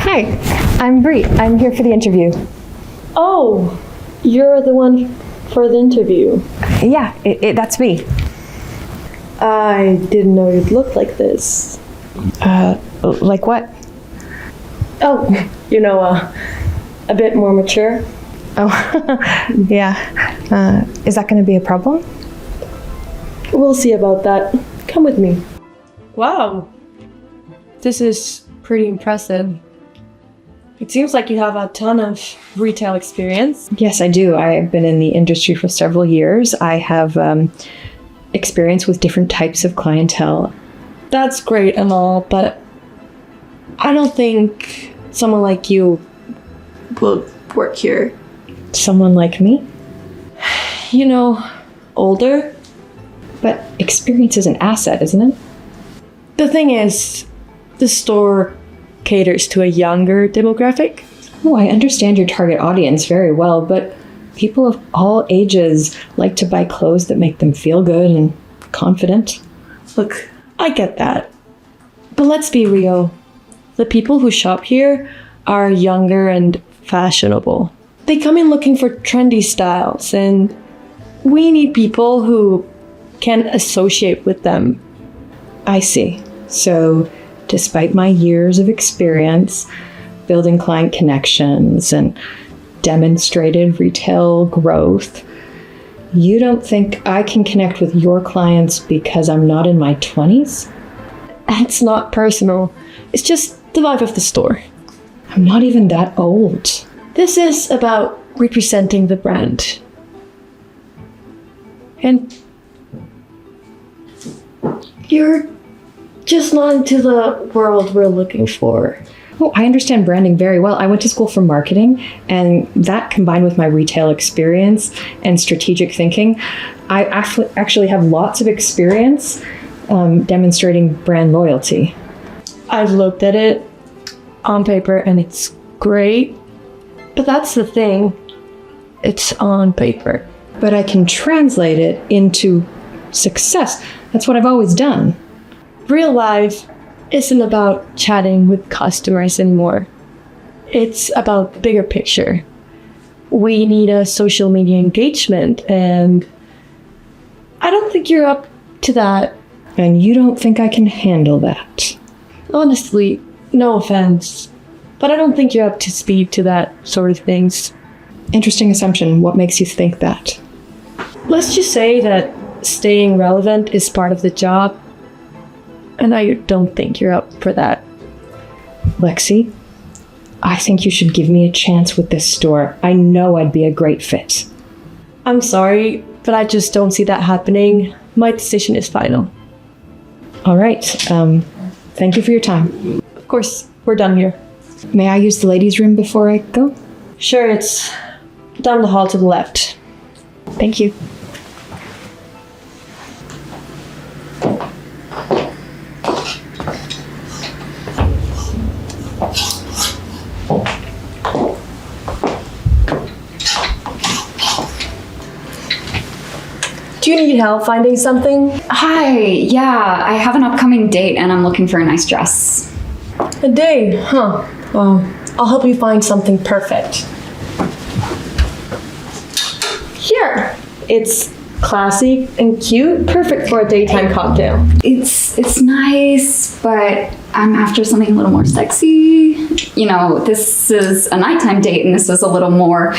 Hi, I'm Bree. I'm here for the interview. Oh, you're the one for the interview. Yeah, that's me. I didn't know you'd look like this. Like what? Oh, a bit more mature. Oh, yeah. Is that going to be a problem? We'll see about that. Come with me. Wow. This is pretty impressive. It seems like you have a ton of retail experience. Yes, I do. I've been in the industry for several years. I have experience with different types of clientele. That's great and all, but I don't think someone like you will work here. Someone like me? Older. But experience is an asset, isn't it? The thing is, the store caters to a younger demographic. Oh, I understand your target audience very well, but people of all ages like to buy clothes that make them feel good and confident. Look, I get that. But let's be real. The people who shop here are younger and fashionable. They come in looking for trendy styles, and we need people who can associate with them. I see. So, despite my years of experience building client connections and demonstrated retail growth, you don't think I can connect with your clients because I'm not in my 20s? It's not personal. It's just the vibe of the store. I'm not even that old. This is about representing the brand. And you're just not into the world we're looking for. Oh, I understand branding very well. I went to school for marketing, and that combined with my retail experience and strategic thinking, I actually have lots of experience demonstrating brand loyalty. I've looked at it on paper and it's great, but that's the thing. It's on paper. But I can translate it into success. That's what I've always done. Real life isn't about chatting with customers anymore. It's about bigger picture. We need a social media engagement, and I don't think you're up to that. And you don't think I can handle that? Honestly, no offense, but I don't think you're up to speed to that sort of things. Interesting assumption. What makes you think that? Let's just say that staying relevant is part of the job, and I don't think you're up for that. Lexi, I think you should give me a chance with this store. I know I'd be a great fit. I'm sorry, but I just don't see that happening. My decision is final. All right. Thank you for your time. Of course, we're done here. May I use the ladies' room before I go? Sure, it's down the hall to the left. Thank you. Do you need help finding something? Hi, yeah, I have an upcoming date and I'm looking for a nice dress. A date, huh? Well, I'll help you find something perfect. Here, it's classy and cute, perfect for a daytime cocktail. It's nice, but I'm after something a little more sexy. This is a nighttime date and this is a little more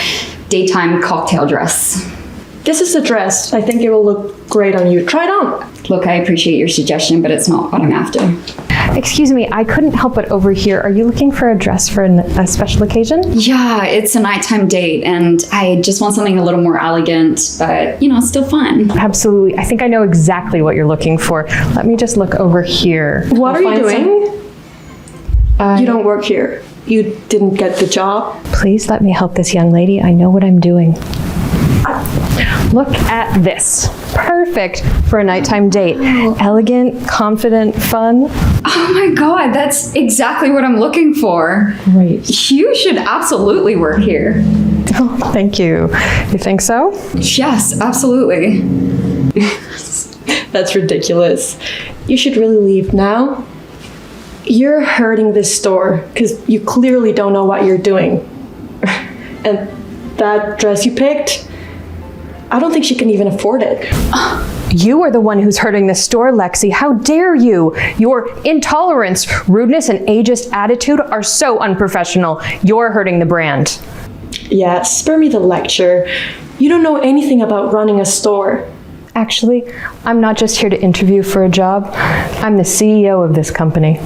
daytime cocktail dress. This is the dress. I think it will look great on you. Try it on. Look, I appreciate your suggestion, but it's not what I'm after. Excuse me, I couldn't help but overhear. Are you looking for a dress for a special occasion? Yeah, it's a nighttime date and I just want something a little more elegant, but still fun. Absolutely. I think I know exactly what you're looking for. Let me just look over here. What are you doing? You don't work here. You didn't get the job. Please let me help this young lady. I know what I'm doing. Look at this. Perfect for a nighttime date. Elegant, confident, fun. Oh my God, that's exactly what I'm looking for. Great. You should absolutely work here. Oh, thank you. You think so? Yes, absolutely. That's ridiculous. You should really leave now. You're hurting this store because you clearly don't know what you're doing. And that dress you picked, I don't think she can even afford it. You are the one who's hurting the store, Lexi. How dare you? Your intolerance, rudeness, and ageist attitude are so unprofessional. You're hurting the brand. Yeah, spare me the lecture. You don't know anything about running a store. Actually, I'm not just here to interview for a job. I'm the CEO of this company.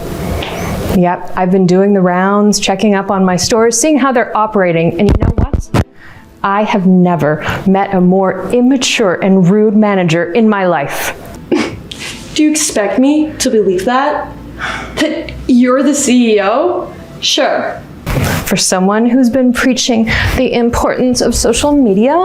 Yep, I've been doing the rounds, checking up on my stores, seeing how they're operating, and you know what? I have never met a more immature and rude manager in my life. Do you expect me to believe that? That you're the CEO? Sure. For someone who's been preaching the importance of social media,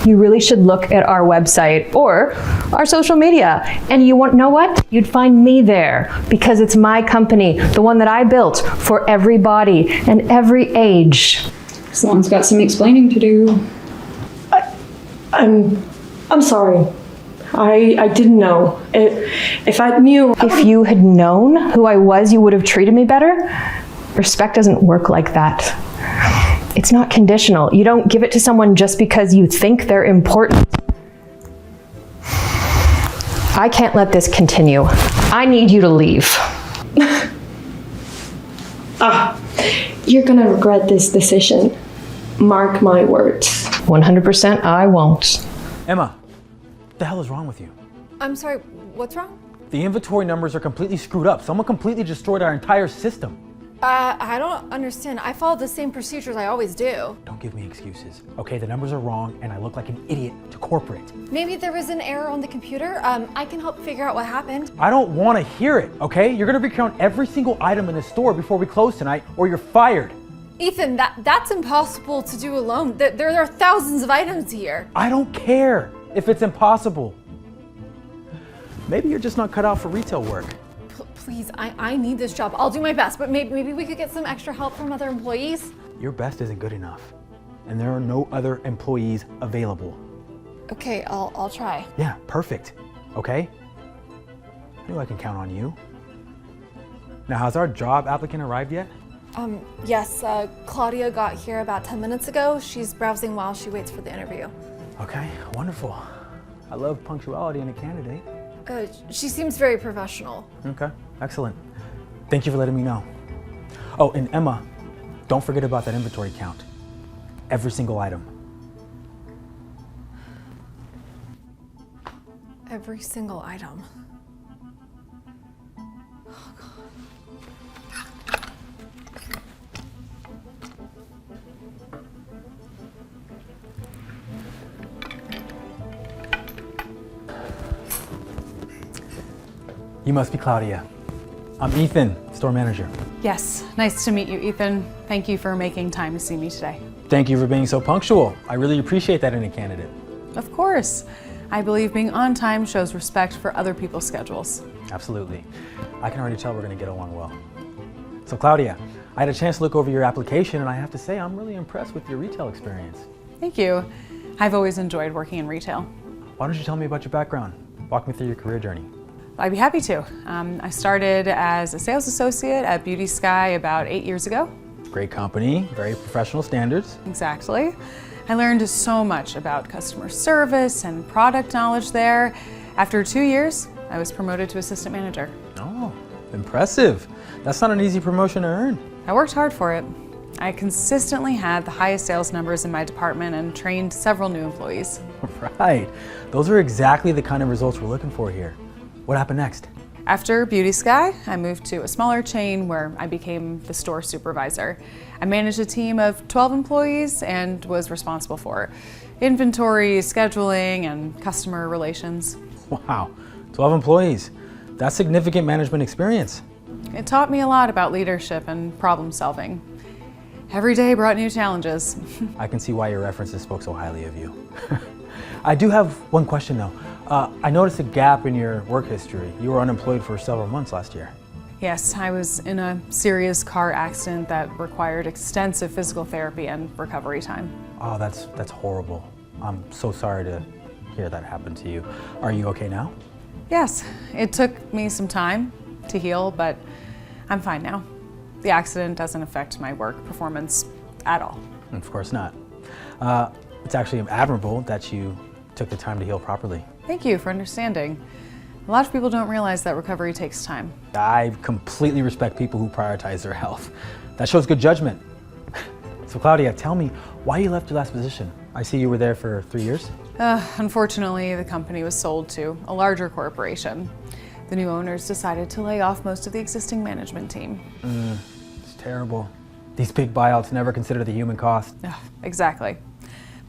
you really should look at our website or our social media. And you know what? You'd find me there because it's my company, the one that I built for everybody and every age. Someone's got some explaining to do. I'm sorry. I didn't know. If I knew... If you had known who I was, you would have treated me better. Respect doesn't work like that. It's not conditional. You don't give it to someone just because you think they're important. I can't let this continue. I need you to leave. You're gonna regret this decision. Mark my words. 100% I won't. Emma, what the hell is wrong with you? I'm sorry, what's wrong? The inventory numbers are completely screwed up. Someone completely destroyed our entire system. I don't understand. I follow the same procedures I always do. Don't give me excuses. Okay, the numbers are wrong and I look like an idiot to corporate. Maybe there was an error on the computer. I can help figure out what happened. I don't want to hear it, okay? You're gonna recount every single item in the store before we close tonight or you're fired. Ethan, that's impossible to do alone. There are thousands of items here. I don't care if it's impossible. Maybe you're just not cut out for retail work. Please, I need this job. I'll do my best, but maybe we could get some extra help from other employees. Your best isn't good enough. And there are no other employees available. Okay, I'll try. Yeah, perfect. Okay? I know I can count on you. Now, has our job applicant arrived yet? Yes, Claudia got here about 10 minutes ago. She's browsing while she waits for the interview. Okay, wonderful. I love punctuality in a candidate. She seems very professional. Okay, excellent. Thank you for letting me know. Oh, and Emma, don't forget about that inventory count. Every single item. Every single item. You must be Claudia. I'm Ethan, store manager. Yes, nice to meet you, Ethan. Thank you for making time to see me today. Thank you for being so punctual. I really appreciate that in a candidate. Of course. I believe being on time shows respect for other people's schedules. Absolutely. I can already tell we're going to get along well. So Claudia, I had a chance to look over your application and I have to say I'm really impressed with your retail experience. Thank you. I've always enjoyed working in retail. Why don't you tell me about your background? Walk me through your career journey. I'd be happy to. I started as a sales associate at Beauty Sky about 8 years ago. Great company, very professional standards. Exactly. I learned so much about customer service and product knowledge there. After 2 years, I was promoted to assistant manager. Oh, impressive. That's not an easy promotion to earn. I worked hard for it. I consistently had the highest sales numbers in my department and trained several new employees. Right. Those are exactly the kind of results we're looking for here. What happened next? After Beauty Sky, I moved to a smaller chain where I became the store supervisor. I managed a team of 12 employees and was responsible for inventory, scheduling, and customer relations. Wow, 12 employees. That's significant management experience. It taught me a lot about leadership and problem solving. Every day brought new challenges. I can see why your references spoke so highly of you. I do have one question though. I noticed a gap in your work history. You were unemployed for several months last year. Yes, I was in a serious car accident that required extensive physical therapy and recovery time. Oh, that's horrible. I'm so sorry to hear that happened to you. Are you okay now? Yes, it took me some time to heal, but I'm fine now. The accident doesn't affect my work performance at all. Of course not. It's actually admirable that you took the time to heal properly. Thank you for understanding. A lot of people don't realize that recovery takes time. I completely respect people who prioritize their health. That shows good judgment. So Claudia, tell me why you left your last position. I see you were there for 3 years. Unfortunately, the company was sold to a larger corporation. The new owners decided to lay off most of the existing management team. It's terrible. These big buyouts never consider the human cost. Exactly.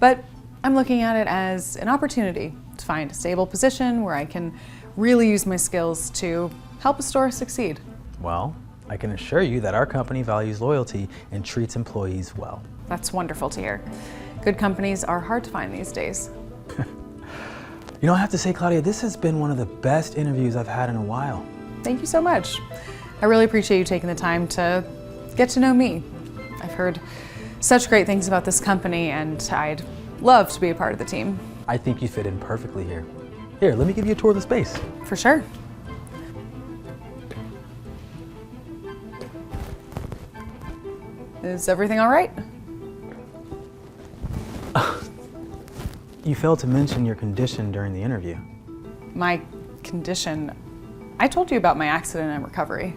But I'm looking at it as an opportunity to find a stable position where I can really use my skills to help a store succeed. Well, I can assure you that our company values loyalty and treats employees well. That's wonderful to hear. Good companies are hard to find these days. You know, I have to say, Claudia, this has been one of the best interviews I've had in a while. Thank you so much. I really appreciate you taking the time to get to know me. I've heard such great things about this company, and I'd love to be a part of the team. I think you fit in perfectly here. Here, let me give you a tour of the space. For sure. Is everything all right? You failed to mention your condition during the interview. My condition? I told you about my accident and recovery.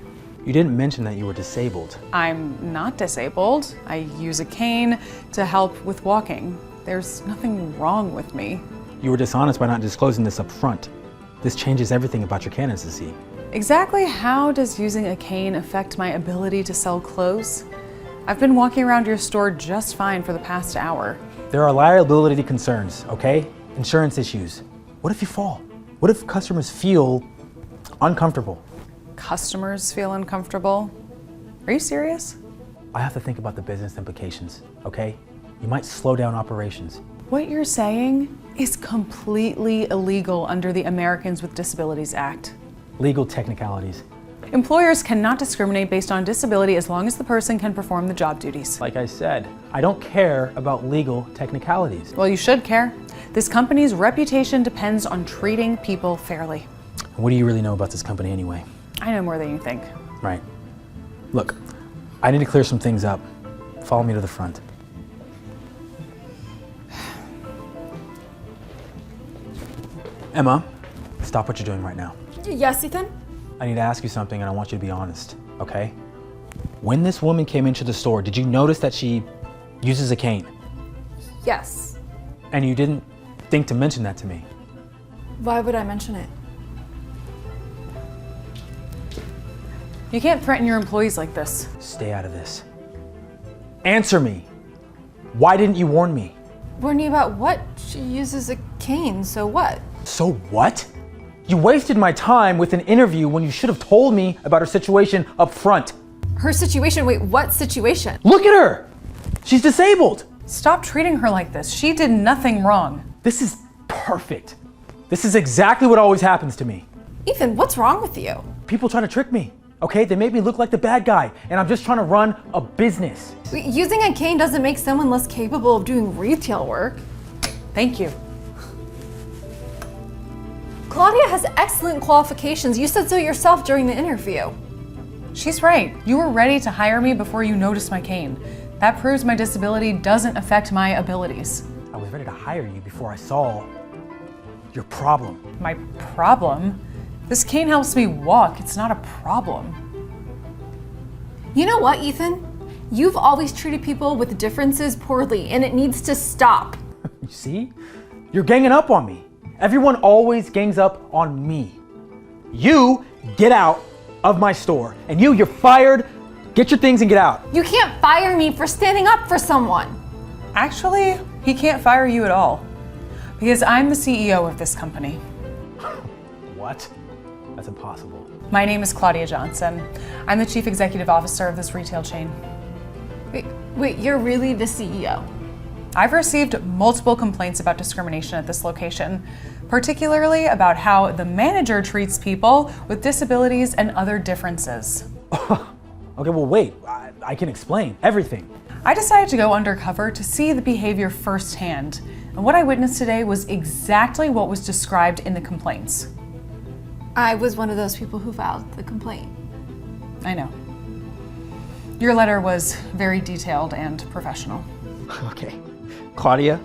You didn't mention that you were disabled. I'm not disabled. I use a cane to help with walking. There's nothing wrong with me. You were dishonest by not disclosing this up front. This changes everything about your candidacy. Exactly how does using a cane affect my ability to sell clothes? I've been walking around your store just fine for the past hour. There are liability concerns, okay? Insurance issues. What if you fall? What if customers feel uncomfortable? Customers feel uncomfortable? Are you serious? I have to think about the business implications, okay? You might slow down operations. What you're saying is completely illegal under the Americans with Disabilities Act. Legal technicalities. Employers cannot discriminate based on disability as long as the person can perform the job duties. Like I said, I don't care about legal technicalities. Well, you should care. This company's reputation depends on treating people fairly. What do you really know about this company anyway? I know more than you think. Right. Look, I need to clear some things up. Follow me to the front. Emma, stop what you're doing right now. Yes, Ethan? I need to ask you something and I want you to be honest, okay? When this woman came into the store, did you notice that she uses a cane? Yes. And you didn't think to mention that to me? Why would I mention it? You can't threaten your employees like this. Stay out of this. Answer me. Why didn't you warn me? Warn you about what? She uses a cane, so what? So what? You wasted my time with an interview when you should have told me about her situation up front. Her situation? Wait, what situation? Look at her! She's disabled! Stop treating her like this. She did nothing wrong. This is perfect. This is exactly what always happens to me. Ethan, what's wrong with you? People try to trick me, okay? They make me look like the bad guy, and I'm just trying to run a business. Using a cane doesn't make someone less capable of doing retail work. Thank you. Claudia has excellent qualifications. You said so yourself during the interview. She's right. You were ready to hire me before you noticed my cane. That proves my disability doesn't affect my abilities. I was ready to hire you before I saw your problem. My problem? This cane helps me walk. It's not a problem. You know what, Ethan? You've always treated people with differences poorly, and it needs to stop. You see? You're ganging up on me. Everyone always gangs up on me. You get out of my store, and you're fired. Get your things and get out. You can't fire me for standing up for someone. Actually, he can't fire you at all because I'm the CEO of this company. What? That's impossible. My name is Claudia Johnson. I'm the Chief Executive Officer of this retail chain. Wait, you're really the CEO? I've received multiple complaints about discrimination at this location, particularly about how the manager treats people with disabilities and other differences. Okay, well, wait. I can explain everything. I decided to go undercover to see the behavior firsthand, and what I witnessed today was exactly what was described in the complaints. I was one of those people who filed the complaint. I know. Your letter was very detailed and professional. Okay. Claudia,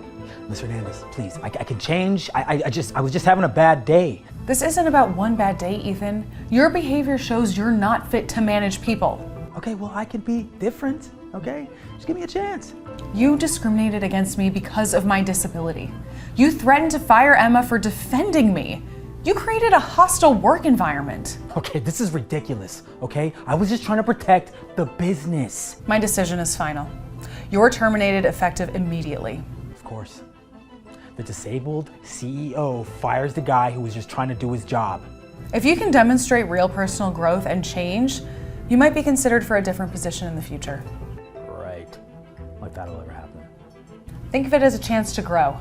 Ms. Hernandez, please, I can change. I was just having a bad day. This isn't about one bad day, Ethan. Your behavior shows you're not fit to manage people. Okay, well, I can be different, okay? Just give me a chance. You discriminated against me because of my disability. You threatened to fire Emma for defending me. You created a hostile work environment. Okay, this is ridiculous, okay? I was just trying to protect the business. My decision is final. You're terminated effective immediately. Of course. The disabled CEO fires the guy who was just trying to do his job. If you can demonstrate real personal growth and change, you might be considered for a different position in the future. Right. Like that'll ever happen. Think of it as a chance to grow,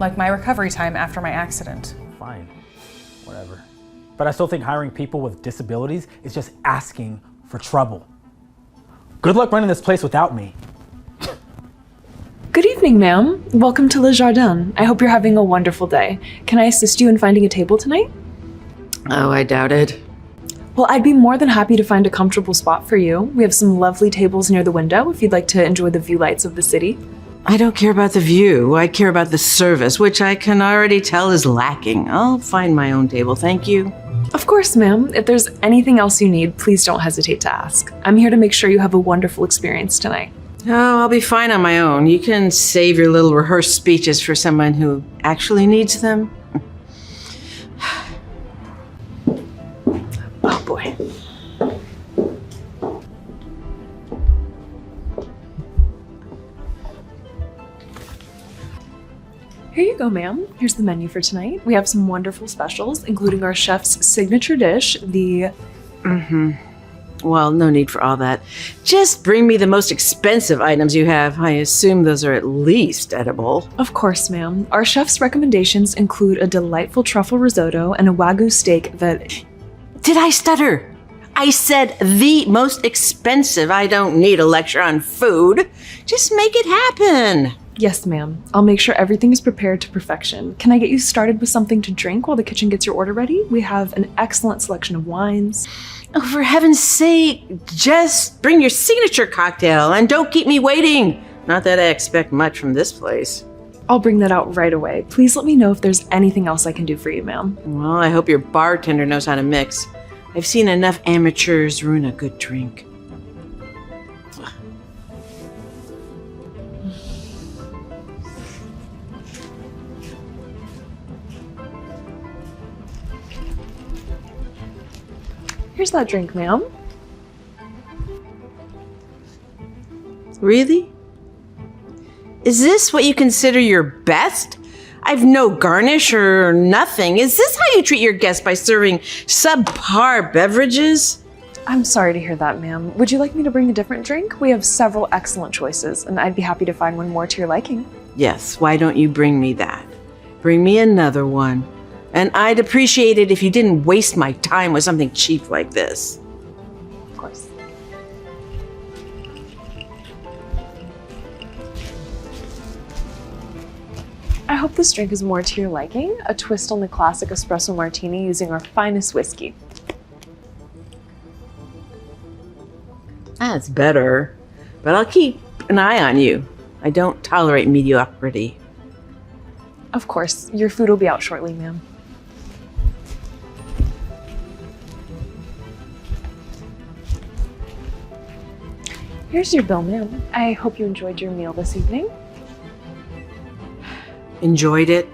like my recovery time after my accident. Fine. Whatever. But I still think hiring people with disabilities is just asking for trouble. Good luck running this place without me. Good evening, ma'am. Welcome to Le Jardin. I hope you're having a wonderful day. Can I assist you in finding a table tonight? Oh, I doubt it. Well, I'd be more than happy to find a comfortable spot for you. We have some lovely tables near the window if you'd like to enjoy the view lights of the city. I don't care about the view. I care about the service, which I can already tell is lacking. I'll find my own table, thank you. Of course, ma'am. If there's anything else you need, please don't hesitate to ask. I'm here to make sure you have a wonderful experience tonight. Oh, I'll be fine on my own. You can save your little rehearsed speeches for someone who actually needs them. Oh boy. Here you go, ma'am. Here's the menu for tonight. We have some wonderful specials, including our chef's signature dish, the... Well, no need for all that. Just bring me the most expensive items you have. I assume those are at least edible. Of course, ma'am. Our chef's recommendations include a delightful truffle risotto and a Wagyu steak that... Did I stutter? I said the most expensive. I don't need a lecture on food. Just make it happen. Yes, ma'am. I'll make sure everything is prepared to perfection. Can I get you started with something to drink while the kitchen gets your order ready? We have an excellent selection of wines. Oh, for heaven's sake, just bring your signature cocktail and don't keep me waiting. Not that I expect much from this place. I'll bring that out right away. Please let me know if there's anything else I can do for you, ma'am. Well, I hope your bartender knows how to mix. I've seen enough amateurs ruin a good drink. Here's that drink, ma'am. Really? Is this what you consider your best? I've no garnish or nothing. Is this how you treat your guests by serving subpar beverages? I'm sorry to hear that, ma'am. Would you like me to bring a different drink? We have several excellent choices, and I'd be happy to find one more to your liking. Yes, why don't you bring me that? Bring me another one. And I'd appreciate it if you didn't waste my time with something cheap like this. Of course. I hope this drink is more to your liking. A twist on the classic espresso martini using our finest whiskey. That's better. But I'll keep an eye on you. I don't tolerate mediocrity. Of course. Your food will be out shortly, ma'am. Here's your bill, ma'am. I hope you enjoyed your meal this evening. Enjoyed it?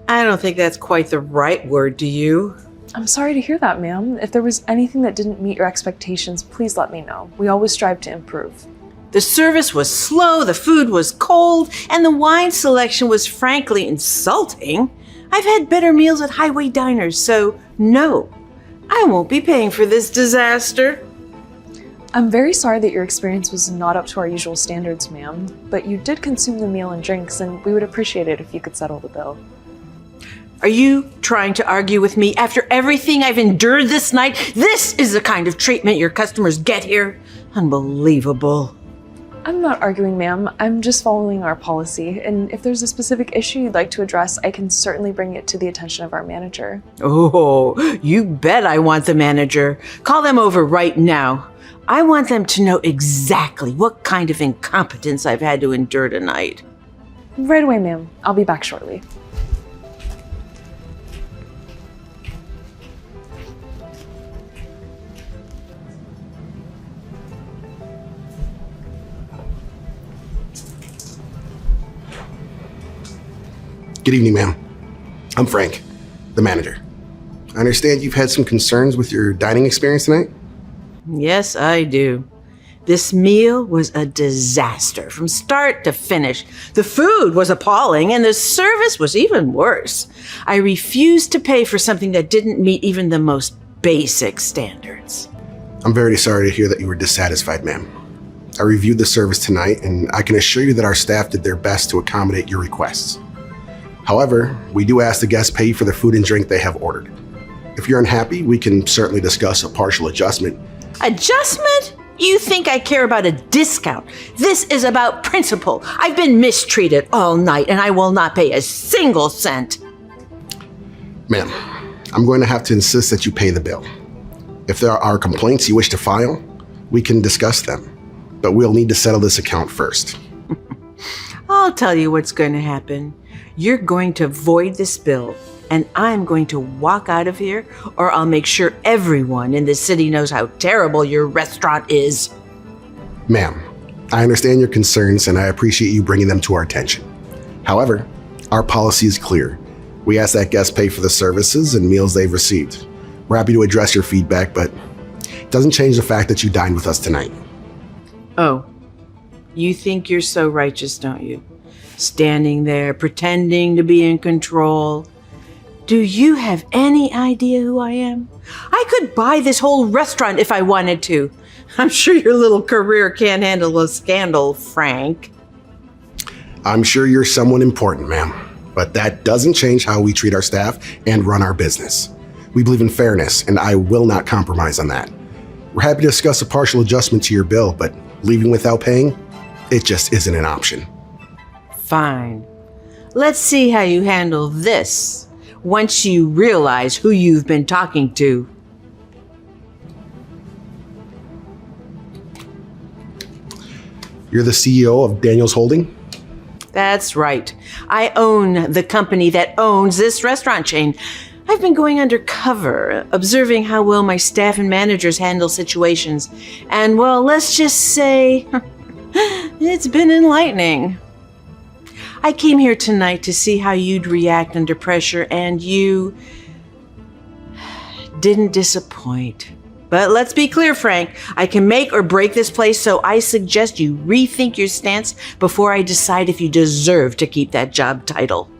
I don't think that's quite the right word, do you? I'm sorry to hear that, ma'am. If there was anything that didn't meet your expectations, please let me know. We always strive to improve. The service was slow, the food was cold, and the wine selection was frankly insulting. I've had better meals at highway diners, so no, I won't be paying for this disaster. I'm very sorry that your experience was not up to our usual standards, ma'am, but you did consume the meal and drinks, and we would appreciate it if you could settle the bill. Are you trying to argue with me after everything I've endured this night? This is the kind of treatment your customers get here? Unbelievable. I'm not arguing, ma'am. I'm just following our policy, and if there's a specific issue you'd like to address, I can certainly bring it to the attention of our manager. Oh, you bet I want the manager. Call them over right now. I want them to know exactly what kind of incompetence I've had to endure tonight. Right away, ma'am. I'll be back shortly. Good evening, ma'am. I'm Frank, the manager. I understand you've had some concerns with your dining experience tonight? Yes, I do. This meal was a disaster from start to finish. The food was appalling and the service was even worse. I refused to pay for something that didn't meet even the most basic standards. I'm very sorry to hear that you were dissatisfied, ma'am. I reviewed the service tonight and I can assure you that our staff did their best to accommodate your requests. However, we do ask the guests pay for the food and drink they have ordered. If you're unhappy, we can certainly discuss a partial adjustment. Adjustment? You think I care about a discount? This is about principle. I've been mistreated all night and I will not pay a single cent. Ma'am, I'm going to have to insist that you pay the bill. If there are complaints you wish to file, we can discuss them, but we'll need to settle this account first. I'll tell you what's going to happen. You're going to void this bill, and I'm going to walk out of here, or I'll make sure everyone in this city knows how terrible your restaurant is. Ma'am, I understand your concerns and I appreciate you bringing them to our attention. However, our policy is clear. We ask that guests pay for the services and meals they've received. We're happy to address your feedback, but it doesn't change the fact that you dined with us tonight. Oh, you think you're so righteous, don't you? Standing there, pretending to be in control. Do you have any idea who I am? I could buy this whole restaurant if I wanted to. I'm sure your little career can't handle a scandal, Frank. I'm sure you're someone important, ma'am, but that doesn't change how we treat our staff and run our business. We believe in fairness, and I will not compromise on that. We're happy to discuss a partial adjustment to your bill, but leaving without paying, it just isn't an option. Fine. Let's see how you handle this once you realize who you've been talking to. You're the CEO of Daniels Holding? That's right. I own the company that owns this restaurant chain. I've been going undercover, observing how well my staff and managers handle situations. And, well, let's just say it's been enlightening. I came here tonight to see how you'd react under pressure, and you didn't disappoint. But let's be clear, Frank. I can make or break this place, so I suggest you rethink your stance before I decide if you deserve to keep that job title.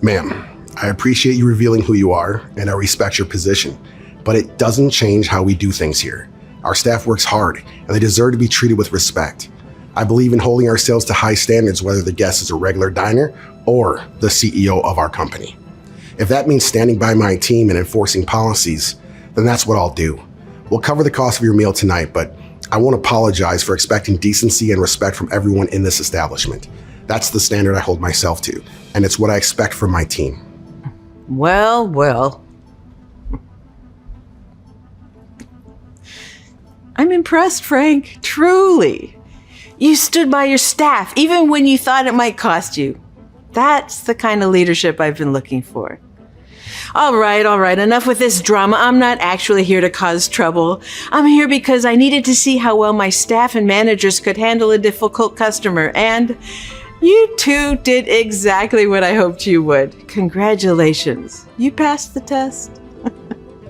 Ma'am, I appreciate you revealing who you are, and I respect your position, but it doesn't change how we do things here. Our staff works hard, and they deserve to be treated with respect. I believe in holding ourselves to high standards, whether the guest is a regular diner or the CEO of our company. If that means standing by my team and enforcing policies, then that's what I'll do. We'll cover the cost of your meal tonight, but I won't apologize for expecting decency and respect from everyone in this establishment. That's the standard I hold myself to, and it's what I expect from my team. Well, well. I'm impressed, Frank, truly. You stood by your staff, even when you thought it might cost you. That's the kind of leadership I've been looking for. All right, enough with this drama. I'm not actually here to cause trouble. I'm here because I needed to see how well my staff and managers could handle a difficult customer, and you two did exactly what I hoped you would. Congratulations. You passed the test.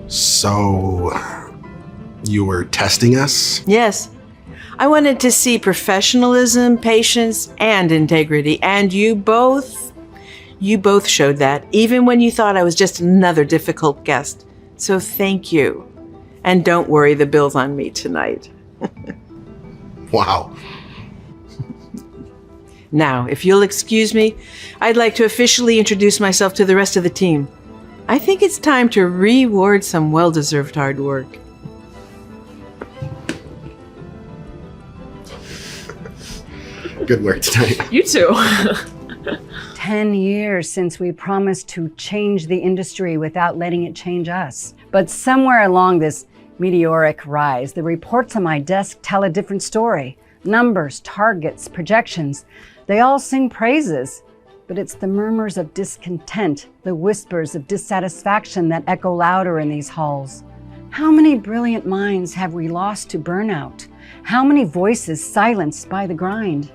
So, you were testing us? Yes. I wanted to see professionalism, patience, and integrity, and you both showed that, even when you thought I was just another difficult guest. So thank you. And don't worry, the bill's on me tonight. Wow. Now, if you'll excuse me, I'd like to officially introduce myself to the rest of the team. I think it's time to reward some well-deserved hard work. Good work tonight. You too. 10 years since we promised to change the industry without letting it change us. But somewhere along this meteoric rise. The reports on my desk tell a different story. Numbers, targets, projections, they all sing praises. But it's the murmurs of discontent, the whispers of dissatisfaction that echo louder in these halls. How many brilliant minds have we lost to burnout? How many voices silenced by the grind?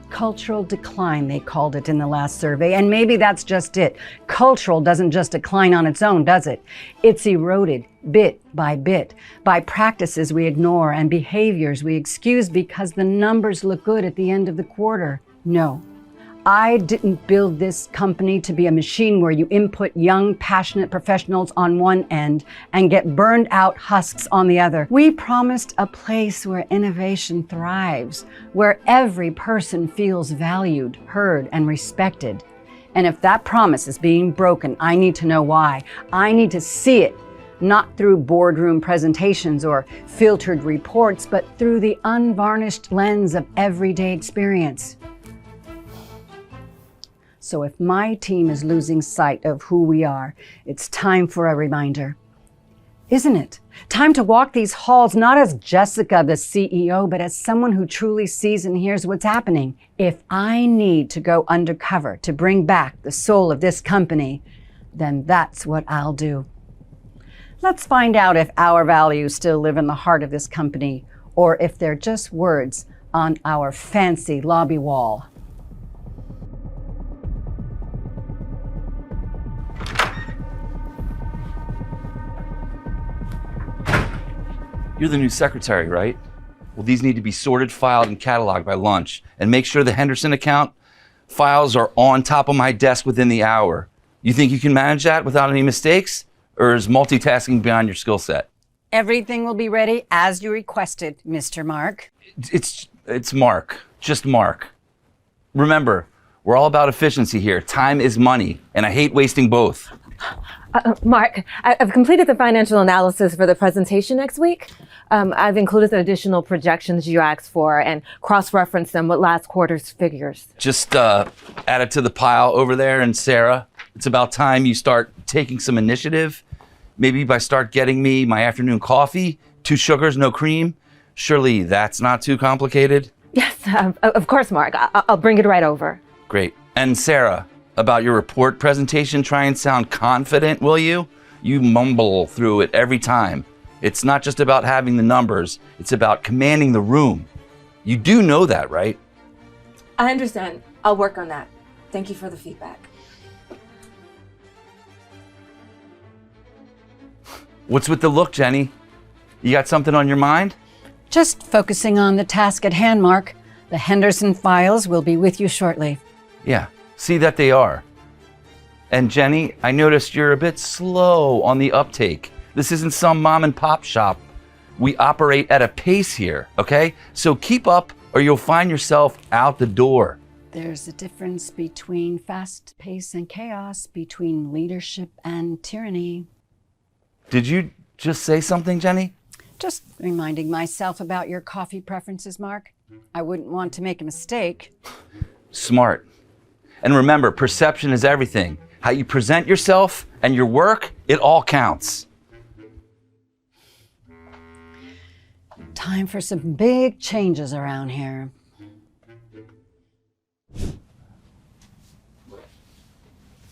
Cultural decline, they called it in the last survey, and maybe that's just it. Cultural doesn't just decline on its own, does it? It's eroded bit by practices we ignore and behaviors we excuse because the numbers look good at the end of the quarter. No. I didn't build this company to be a machine where you input young, passionate professionals on one end and get burned out husks on the other. We promised a place where innovation thrives, where every person feels valued, heard, and respected. And if that promise is being broken, I need to know why. I need to see it, not through boardroom presentations or filtered reports, but through the unvarnished lens of everyday experience. So if my team is losing sight of who we are, it's time for a reminder. Isn't it? Time to walk these halls not as Jessica, the CEO, but as someone who truly sees and hears what's happening. If I need to go undercover to bring back the soul of this company, then that's what I'll do. Let's find out if our values still live in the heart of this company, or if they're just words on our fancy lobby wall. You're the new secretary, right? Well, these need to be sorted, filed, and cataloged by lunch. And make sure the Henderson account files are on top of my desk within the hour. You think you can manage that without any mistakes? Or is multitasking beyond your skill set? Everything will be ready as you requested, Mr. Mark. It's Mark. Just Mark. Remember, we're all about efficiency here. Time is money, and I hate wasting both. Mark, I've completed the financial analysis for the presentation next week. I've included the additional projections you asked for and cross-referenced them with last quarter's figures. Just add it to the pile over there. And Sarah, it's about time you start taking some initiative. Maybe by start getting me my afternoon coffee, 2 sugars, no cream. Surely that's not too complicated? Yes, of course, Mark. I'll bring it right over. Great. And Sarah, about your report presentation, try and sound confident, will you? You mumble through it every time. It's not just about having the numbers, it's about commanding the room. You do know that, right? I understand. I'll work on that. Thank you for the feedback. What's with the look, Jenny? You got something on your mind? Just focusing on the task at hand, Mark. The Henderson files will be with you shortly. Yeah. See that they are. And Jenny, I noticed you're a bit slow on the uptake. This isn't some mom and pop shop. We operate at a pace here, okay? So keep up or you'll find yourself out the door. There's a difference between fast pace and chaos, between leadership and tyranny. Did you just say something, Jenny? Just reminding myself about your coffee preferences, Mark. I wouldn't want to make a mistake. Smart. And remember, perception is everything. How you present yourself and your work, it all counts. Time for some big changes around here. Do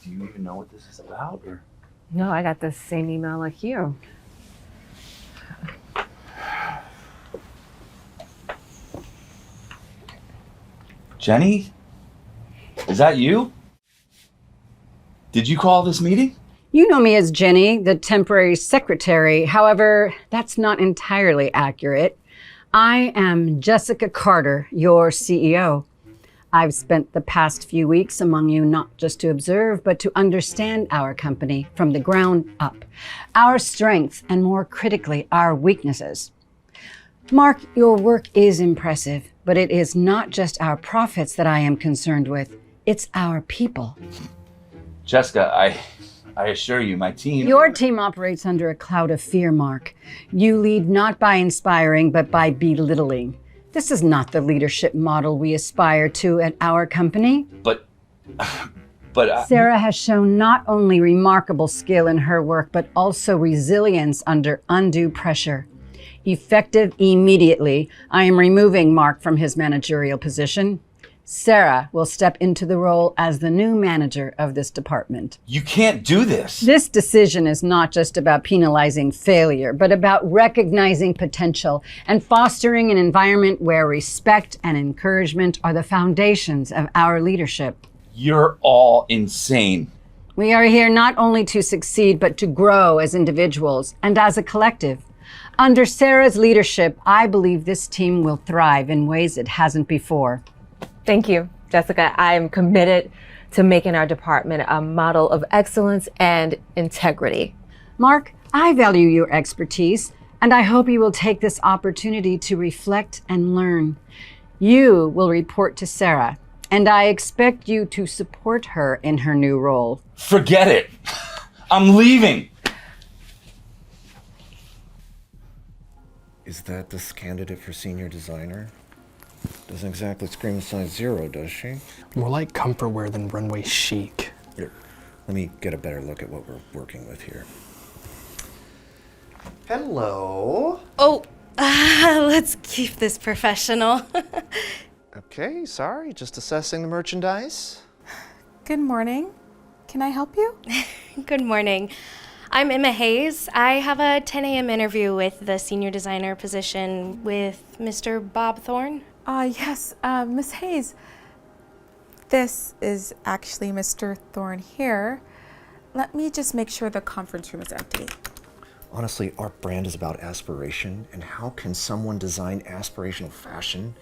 you even know what this is about? Or? No, I got the same email like you. Jenny? Is that you? Did you call this meeting? You know me as Jenny, the temporary secretary. However, that's not entirely accurate. I am Jessica Carter, your CEO. I've spent the past few weeks among you not just to observe, but to understand our company from the ground up, our strengths, and more critically, our weaknesses. Mark, your work is impressive, but it is not just our profits that I am concerned with. It's our people. Jessica, I assure you, my team... Your team operates under a cloud of fear, Mark. You lead not by inspiring, but by belittling. This is not the leadership model we aspire to at our company. But but Sarah has shown not only remarkable skill in her work, but also resilience under undue pressure. Effective immediately, I am removing Mark from his managerial position. Sarah will step into the role as the new manager of this department. you can't do this. This decision is not just about penalizing failure, but about recognizing potential and fostering an environment where respect and encouragement are the foundations of our leadership. You're all insane. We are here not only to succeed, but to grow as individuals and as a collective. Under Sarah's leadership, I believe this team will thrive in ways it hasn't before. Thank you, Jessica. I am committed to making our department a model of excellence and integrity. Mark, I value your expertise, and I hope you will take this opportunity to reflect and learn. You will report to Sarah, and I expect you to support her in her new role. Forget it. I'm leaving. Is that this candidate for senior designer? Doesn't exactly scream size 0, does she? More like comfort wear than runway chic. Here, let me get a better look at what we're working with here. Hello. Oh, let's keep this professional. Okay, sorry, just assessing the merchandise. Good morning. Can I help you? Good morning. I'm Emma Hayes. I have a 10 a.m. interview with the senior designer position with Mr. Bob Thorne. Yes, Miss Hayes. This is actually Mr. Thorne here. Let me just make sure the conference room is empty. Honestly, our brand is about aspiration, and how can someone design aspirational fashion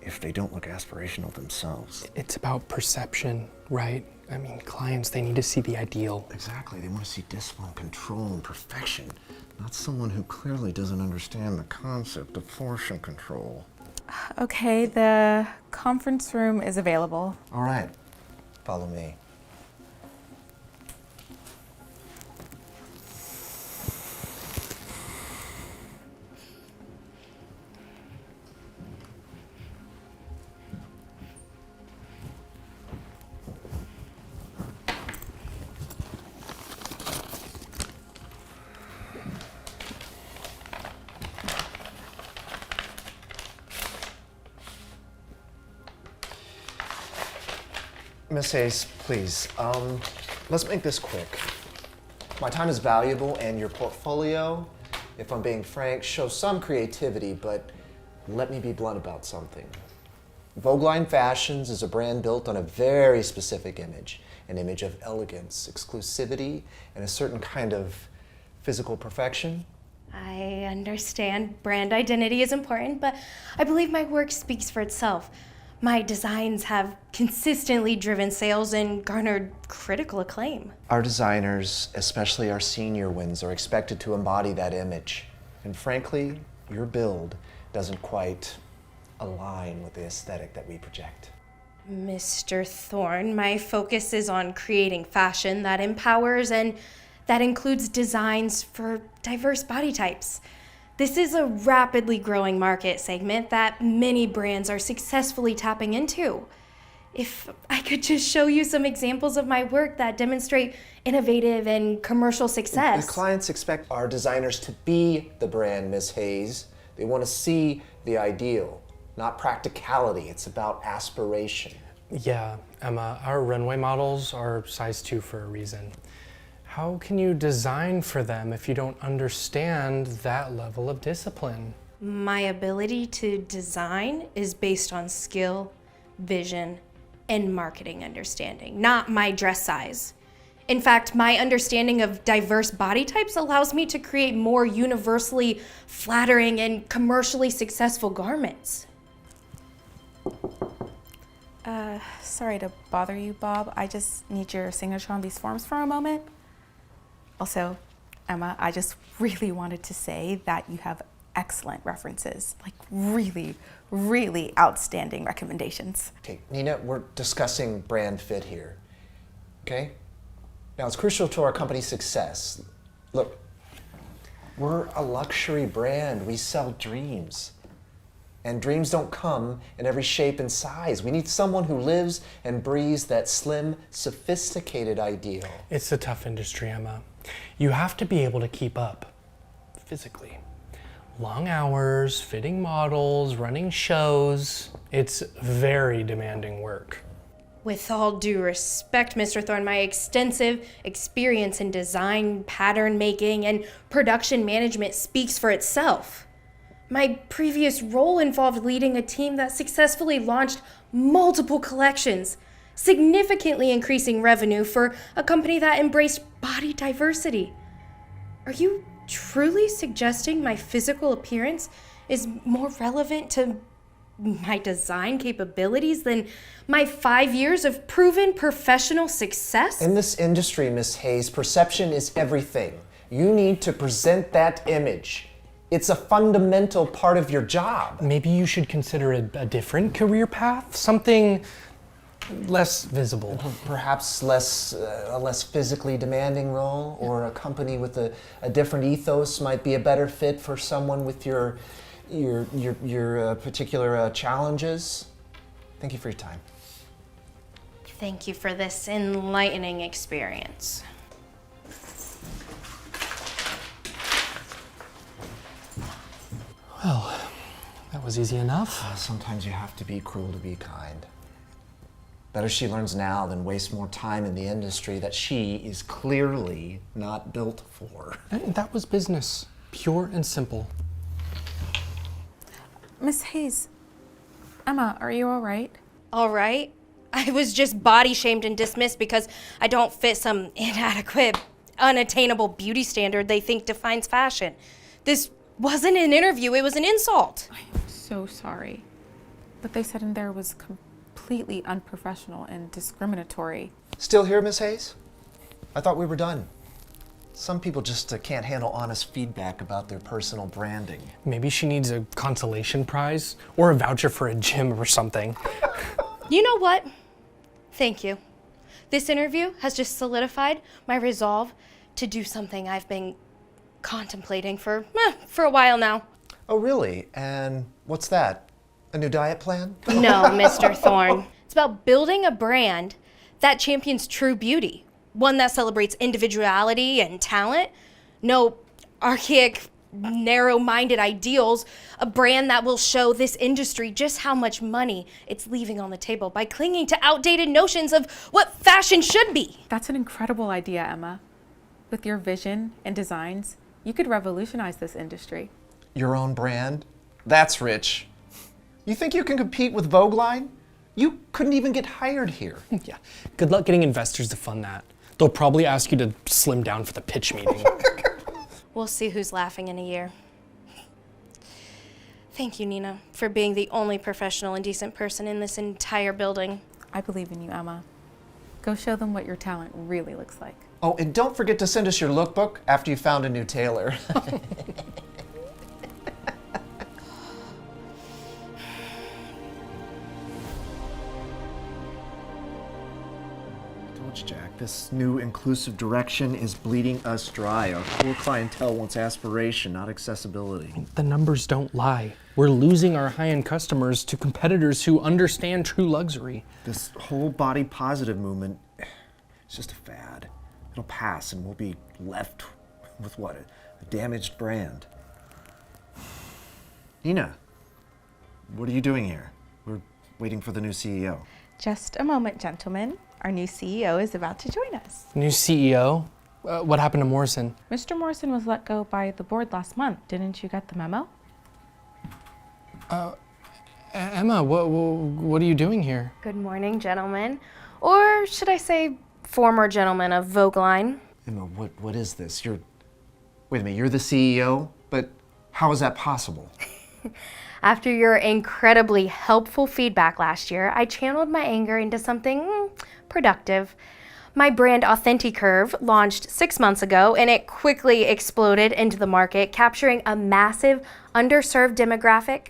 if they don't look aspirational themselves? It's about perception, right? I mean, clients, they need to see the ideal. Exactly, they want to see discipline, control, and perfection, not someone who clearly doesn't understand the concept of force and control. Okay, the conference room is available. All right, follow me. Miss Hayes, please, let's make this quick. My time is valuable, and your portfolio, if I'm being frank, shows some creativity, but let me be blunt about something. Vogue Line Fashions is a brand built on a very specific image, an image of elegance, exclusivity, and a certain kind of physical perfection. I understand brand identity is important, but I believe my work speaks for itself. My designs have consistently driven sales and garnered critical acclaim. Our designers, especially our senior ones, are expected to embody that image. And frankly, your build doesn't quite align with the aesthetic that we project. Mr. Thorne, my focus is on creating fashion that empowers and that includes designs for diverse body types. This is a rapidly growing market segment that many brands are successfully tapping into. If I could just show you some examples of my work that demonstrate innovative and commercial success. The clients expect our designers to be the brand, Miss Hayes. They want to see the ideal, not practicality. It's about aspiration. Yeah, Emma, our runway models are size 2 for a reason. How can you design for them if you don't understand that level of discipline? My ability to design is based on skill, vision, and marketing understanding, not my dress size. In fact, my understanding of diverse body types allows me to create more universally flattering and commercially successful garments. Sorry to bother you, Bob. I just need your signature on these forms for a moment. Also, Emma, I just really wanted to say that you have excellent references, like really, really outstanding recommendations. Okay, Nina, we're discussing brand fit here, okay? Now, it's crucial to our company's success. Look, we're a luxury brand. We sell dreams. And dreams don't come in every shape and size. We need someone who lives and breathes that slim, sophisticated ideal. It's a tough industry, Emma. You have to be able to keep up physically. Long hours, fitting models, running shows. It's very demanding work. With all due respect, Mr. Thorne, my extensive experience in design, pattern making, and production management speaks for itself. My previous role involved leading a team that successfully launched multiple collections, significantly increasing revenue for a company that embraced body diversity. Are you truly suggesting my physical appearance is more relevant to my design capabilities than my 5 years of proven professional success? In this industry, Miss Hayes, perception is everything. You need to present that image. It's a fundamental part of your job. Maybe you should consider a different career path, something less visible. Perhaps a less physically demanding role, or a company with a different ethos might be a better fit for someone with your particular challenges. Thank you for your time. Thank you for this enlightening experience. Well, that was easy enough. Sometimes you have to be cruel to be kind. Better she learns now than waste more time in the industry that she is clearly not built for. And that was business, pure and simple. Miss Hayes, Emma, are you all right? All right. I was just body shamed and dismissed because I don't fit some inadequate, unattainable beauty standard they think defines fashion. This wasn't an interview, it was an insult. I'm so sorry. What they said in there was completely unprofessional and discriminatory. Still here, Miss Hayes? I thought we were done. Some people just can't handle honest feedback about their personal branding. Maybe she needs a consolation prize or a voucher for a gym or something. You know what? Thank you. This interview has just solidified my resolve to do something I've been contemplating for a while now. Oh, really? And what's that? A new diet plan? No, Mr. Thorne. It's about building a brand that champions true beauty, one that celebrates individuality and talent, no archaic, narrow-minded ideals, a brand that will show this industry just how much money it's leaving on the table by clinging to outdated notions of what fashion should be. That's an incredible idea, Emma. With your vision and designs, you could revolutionize this industry. Your own brand? That's rich. You think you can compete with Vogue line? You couldn't even get hired here. Yeah, good luck getting investors to fund that. They'll probably ask you to slim down for the pitch meeting. We'll see who's laughing in a year. Thank you, Nina, for being the only professional and decent person in this entire building. I believe in you, Emma. Go show them what your talent really looks like. Oh, and don't forget to send us your lookbook after you found a new tailor. Jack, this new inclusive direction is bleeding us dry. Our core clientele wants aspiration, not accessibility. The numbers don't lie. We're losing our high-end customers to competitors who understand true luxury. This whole body positive movement is just a fad. It'll pass and we'll be left with what? A damaged brand. Nina, what are you doing here? We're waiting for the new CEO. Just a moment, gentlemen. Our new CEO is about to join us. New CEO? What happened to Morrison? Mr. Morrison was let go by the board last month. Didn't you get the memo? Emma, what are you doing here? Good morning, gentlemen. Or should I say, former gentlemen of Vogue line. Emma, what is this? Wait a minute, you're the CEO? But how is that possible? After your incredibly helpful feedback last year, I channeled my anger into something productive. My brand Authenticurve launched 6 months ago, and it quickly exploded into the market, capturing a massive, underserved demographic.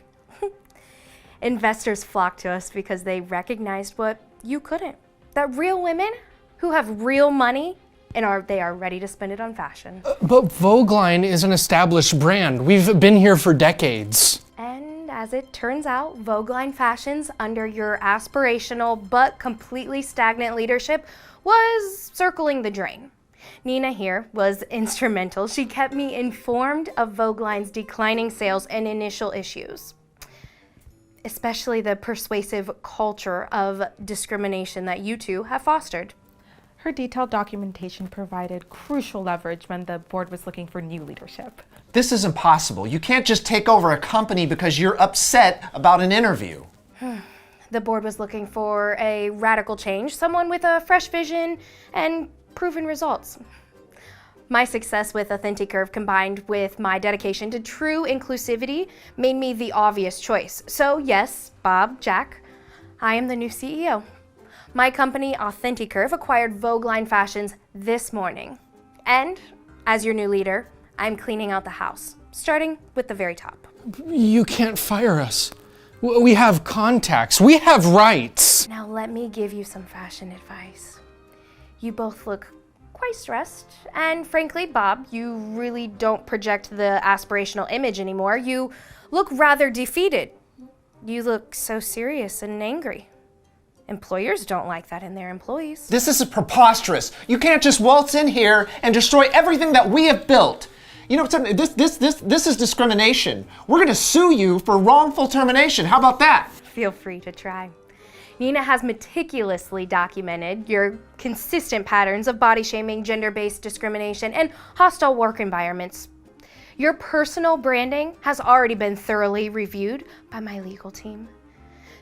Investors flocked to us because they recognized what you couldn't. That real women who have real money and they are ready to spend it on fashion. But Vogue line is an established brand. We've been here for decades. And as it turns out, Vogue line fashions under your aspirational but completely stagnant leadership was circling the drain. Nina here was instrumental. She kept me informed of Vogue line's declining sales and initial issues, especially the persuasive culture of discrimination that you two have fostered. Her detailed documentation provided crucial leverage when the board was looking for new leadership. This is impossible. You can't just take over a company because you're upset about an interview. The board was looking for a radical change, someone with a fresh vision and proven results. My success with AuthenticCurve combined with my dedication to true inclusivity made me the obvious choice. So yes, Bob, Jack, I am the new CEO. My company, AuthenticCurve, acquired Vogue line fashions this morning. And as your new leader, I'm cleaning out the house, starting with the very top. You can't fire us. We have contacts. We have rights. Now let me give you some fashion advice. You both look quite stressed, and frankly, Bob, you really don't project the aspirational image anymore. You look rather defeated. You look so serious and angry. Employers don't like that in their employees. This is preposterous. You can't just waltz in here and destroy everything that we have built. You know, this is discrimination. We're going to sue you for wrongful termination. How about that? Feel free to try. Nina has meticulously documented your consistent patterns of body shaming, gender-based discrimination, and hostile work environments. Your personal branding has already been thoroughly reviewed by my legal team.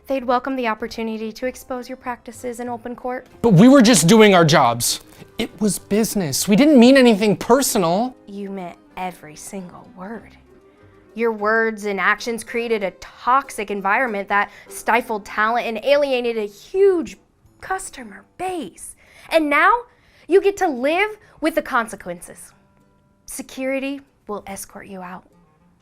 They'd welcome the opportunity to expose your practices in open court. But we were just doing our jobs. It was business. We didn't mean anything personal. You meant every single word. Your words and actions created a toxic environment that stifled talent and alienated a huge customer base. And now you get to live with the consequences. Security will escort you out.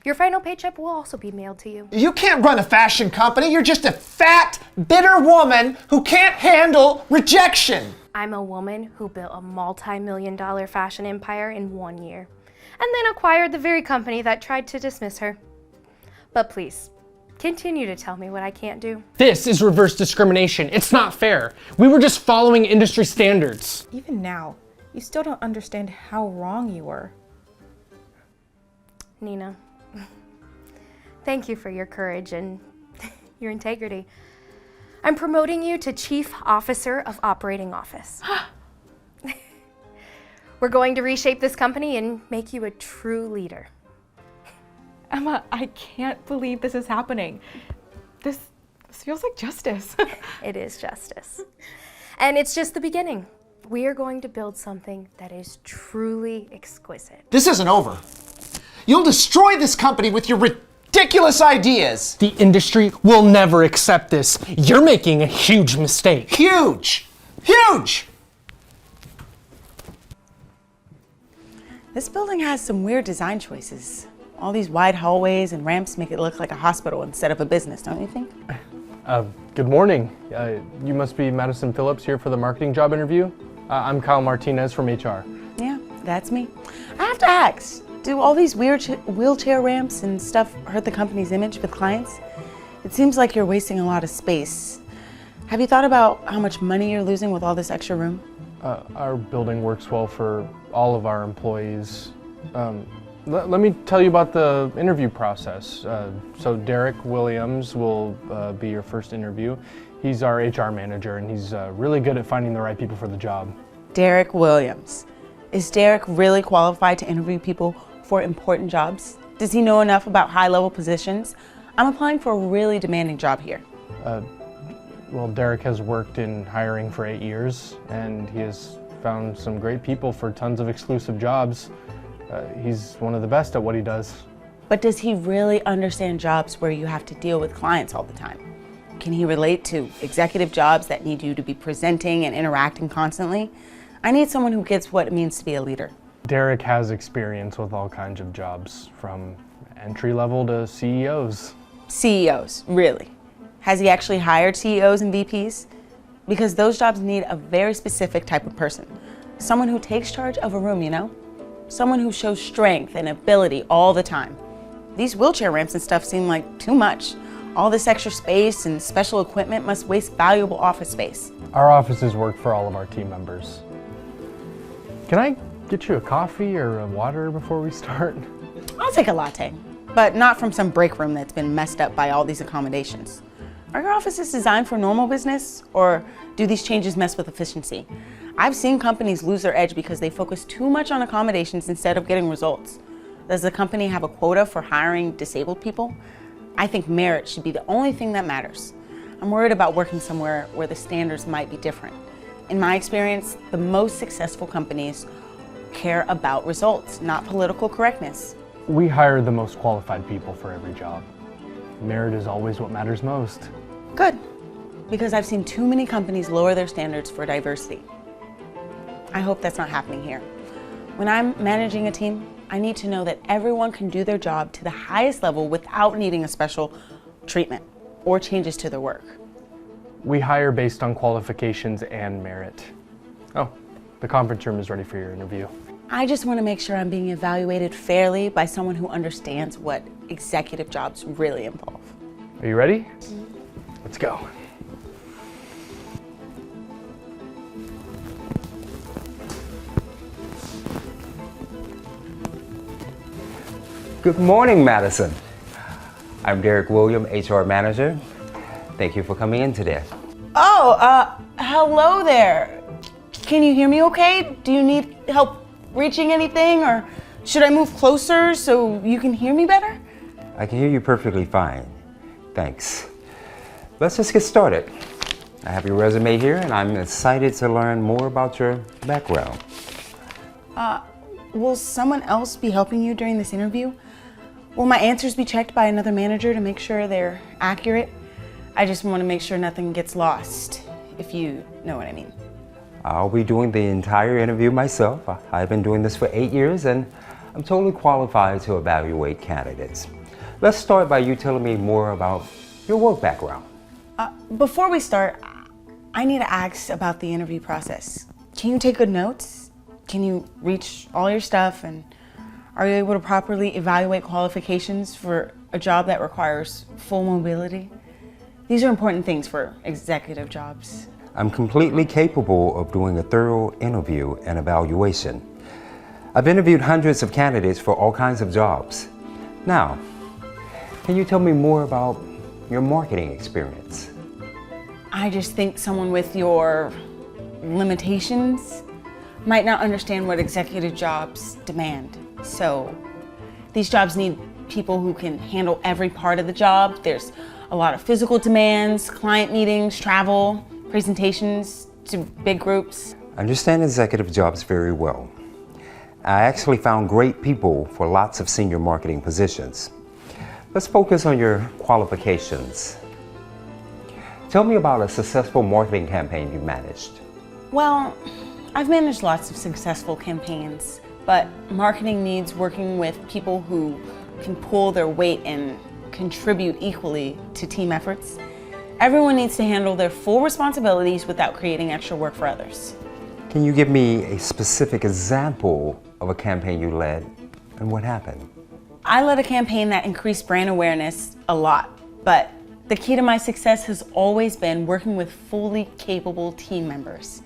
Your final paycheck will also be mailed to you. You can't run a fashion company. You're just a fat, bitter woman who can't handle rejection. I'm a woman who built a multi-million-dollar fashion empire in 1 year, and then acquired the very company that tried to dismiss her. But please, continue to tell me what I can't do. This is reverse discrimination. It's not fair. We were just following industry standards. Even now, you still don't understand how wrong you were. Nina, thank you for your courage and your integrity. I'm promoting you to Chief Officer of Operating Office. We're going to reshape this company and make you a true leader. Emma, I can't believe this is happening. This feels like justice. It is justice. And it's just the beginning. We are going to build something that is truly exquisite. This isn't over. You'll destroy this company with your ridiculous ideas. The industry will never accept this. You're making a huge mistake. Huge! Huge! This building has some weird design choices. All these wide hallways and ramps make it look like a hospital instead of a business, don't you think? Good morning. You must be Madison Phillips here for the marketing job interview. I'm Kyle Martinez from HR. Yeah, that's me. I have to ask, do all these weird wheelchair ramps and stuff hurt the company's image with clients? It seems like you're wasting a lot of space. Have you thought about how much money you're losing with all this extra room? Our building works well for all of our employees. Let me tell you about the interview process. So Derek Williams will be your first interview. He's our HR manager and he's really good at finding the right people for the job. Derek Williams. Is Derek really qualified to interview people for important jobs? Does he know enough about high-level positions? I'm applying for a really demanding job here. Well, Derek has worked in hiring for 8 years and he has found some great people for tons of exclusive jobs. He's one of the best at what he does. But does he really understand jobs where you have to deal with clients all the time? Can he relate to executive jobs that need you to be presenting and interacting constantly? I need someone who gets what it means to be a leader. Derek has experience with all kinds of jobs, from entry level to CEOs. CEOs, really? Has he actually hired CEOs and VPs? Because those jobs need a very specific type of person. Someone who takes charge of a room, you know? Someone who shows strength and ability all the time. These wheelchair ramps and stuff seem like too much. All this extra space and special equipment must waste valuable office space. Our offices work for all of our team members. Can I get you a coffee or a water before we start? I'll take a latte, but not from some break room that's been messed up by all these accommodations. Are your offices designed for normal business, or do these changes mess with efficiency? I've seen companies lose their edge because they focus too much on accommodations instead of getting results. Does the company have a quota for hiring disabled people? I think merit should be the only thing that matters. I'm worried about working somewhere where the standards might be different. In my experience, the most successful companies care about results, not political correctness. We hire the most qualified people for every job. Merit is always what matters most. Good, because I've seen too many companies lower their standards for diversity. I hope that's not happening here. When I'm managing a team, I need to know that everyone can do their job to the highest level without needing a special treatment or changes to their work. We hire based on qualifications and merit. Oh, the conference room is ready for your interview. I just want to make sure I'm being evaluated fairly by someone who understands what executive jobs really involve. Are you ready? Let's go. Good morning, Madison. I'm Derek William, HR Manager. Thank you for coming in today. Oh, hello there. Can you hear me okay? Do you need help reaching anything, or should I move closer so you can hear me better? I can hear you perfectly fine. Thanks. Let's just get started. I have your resume here, and I'm excited to learn more about your background. Will someone else be helping you during this interview? Will my answers be checked by another manager to make sure they're accurate? I just want to make sure nothing gets lost, if you know what I mean. I'll be doing the entire interview myself. I've been doing this for 8 years, and I'm totally qualified to evaluate candidates. Let's start by you telling me more about your work background. Before we start, I need to ask about the interview process. Can you take good notes? Can you reach all your stuff, and are you able to properly evaluate qualifications for a job that requires full mobility? These are important things for executive jobs. I'm completely capable of doing a thorough interview and evaluation. I've interviewed hundreds of candidates for all kinds of jobs. Now, can you tell me more about your marketing experience? I just think someone with your limitations might not understand what executive jobs demand. So these jobs need people who can handle every part of the job. There's a lot of physical demands, client meetings, travel, presentations to big groups. I understand executive jobs very well. I actually found great people for lots of senior marketing positions. Let's focus on your qualifications. Tell me about a successful marketing campaign you managed. Well, I've managed lots of successful campaigns, but marketing needs working with people who can pull their weight and contribute equally to team efforts. Everyone needs to handle their full responsibilities without creating extra work for others. Can you give me a specific example of a campaign you led and what happened? I led a campaign that increased brand awareness a lot, but the key to my success has always been working with fully capable team members.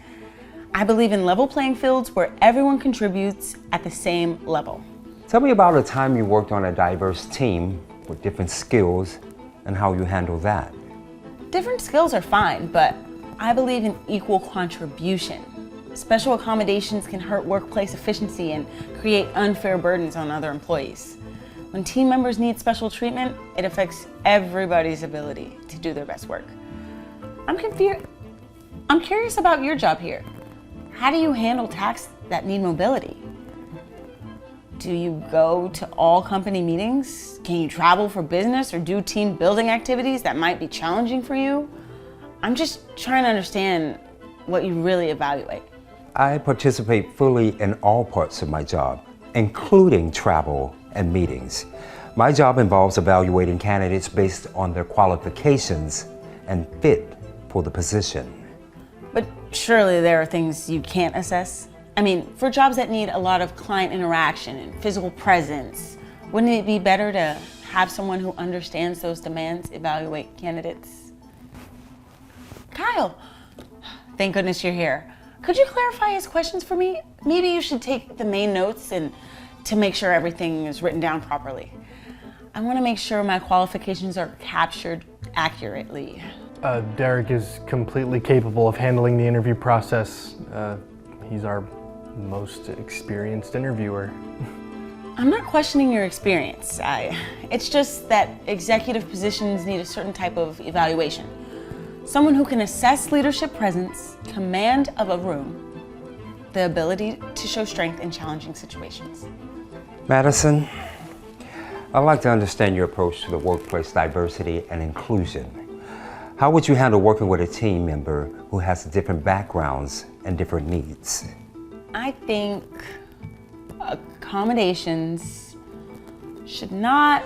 I believe in level playing fields where everyone contributes at the same level. Tell me about a time you worked on a diverse team with different skills and how you handled that. Different skills are fine, but I believe in equal contribution. Special accommodations can hurt workplace efficiency and create unfair burdens on other employees. When team members need special treatment, it affects everybody's ability to do their best work. I'm curious about your job here. How do you handle tasks that need mobility? Do you go to all company meetings? Can you travel for business or do team building activities that might be challenging for you? I'm just trying to understand what you really evaluate. I participate fully in all parts of my job, including travel and meetings. My job involves evaluating candidates based on their qualifications and fit for the position. But surely there are things you can't assess? I mean, for jobs that need a lot of client interaction and physical presence, wouldn't it be better to have someone who understands those demands evaluate candidates. Kyle, thank goodness you're here. Could you clarify his questions for me? Maybe you should take the main notes and to make sure everything is written down properly. I want to make sure my qualifications are captured accurately. Derek is completely capable of handling the interview process. He's our most experienced interviewer. I'm not questioning your experience. It's just that executive positions need a certain type of evaluation. Someone who can assess leadership presence, command of a room, the ability to show strength in challenging situations. Madison, I'd like to understand your approach to the workplace diversity and inclusion. How would you handle working with a team member who has different backgrounds and different needs? I think accommodations should not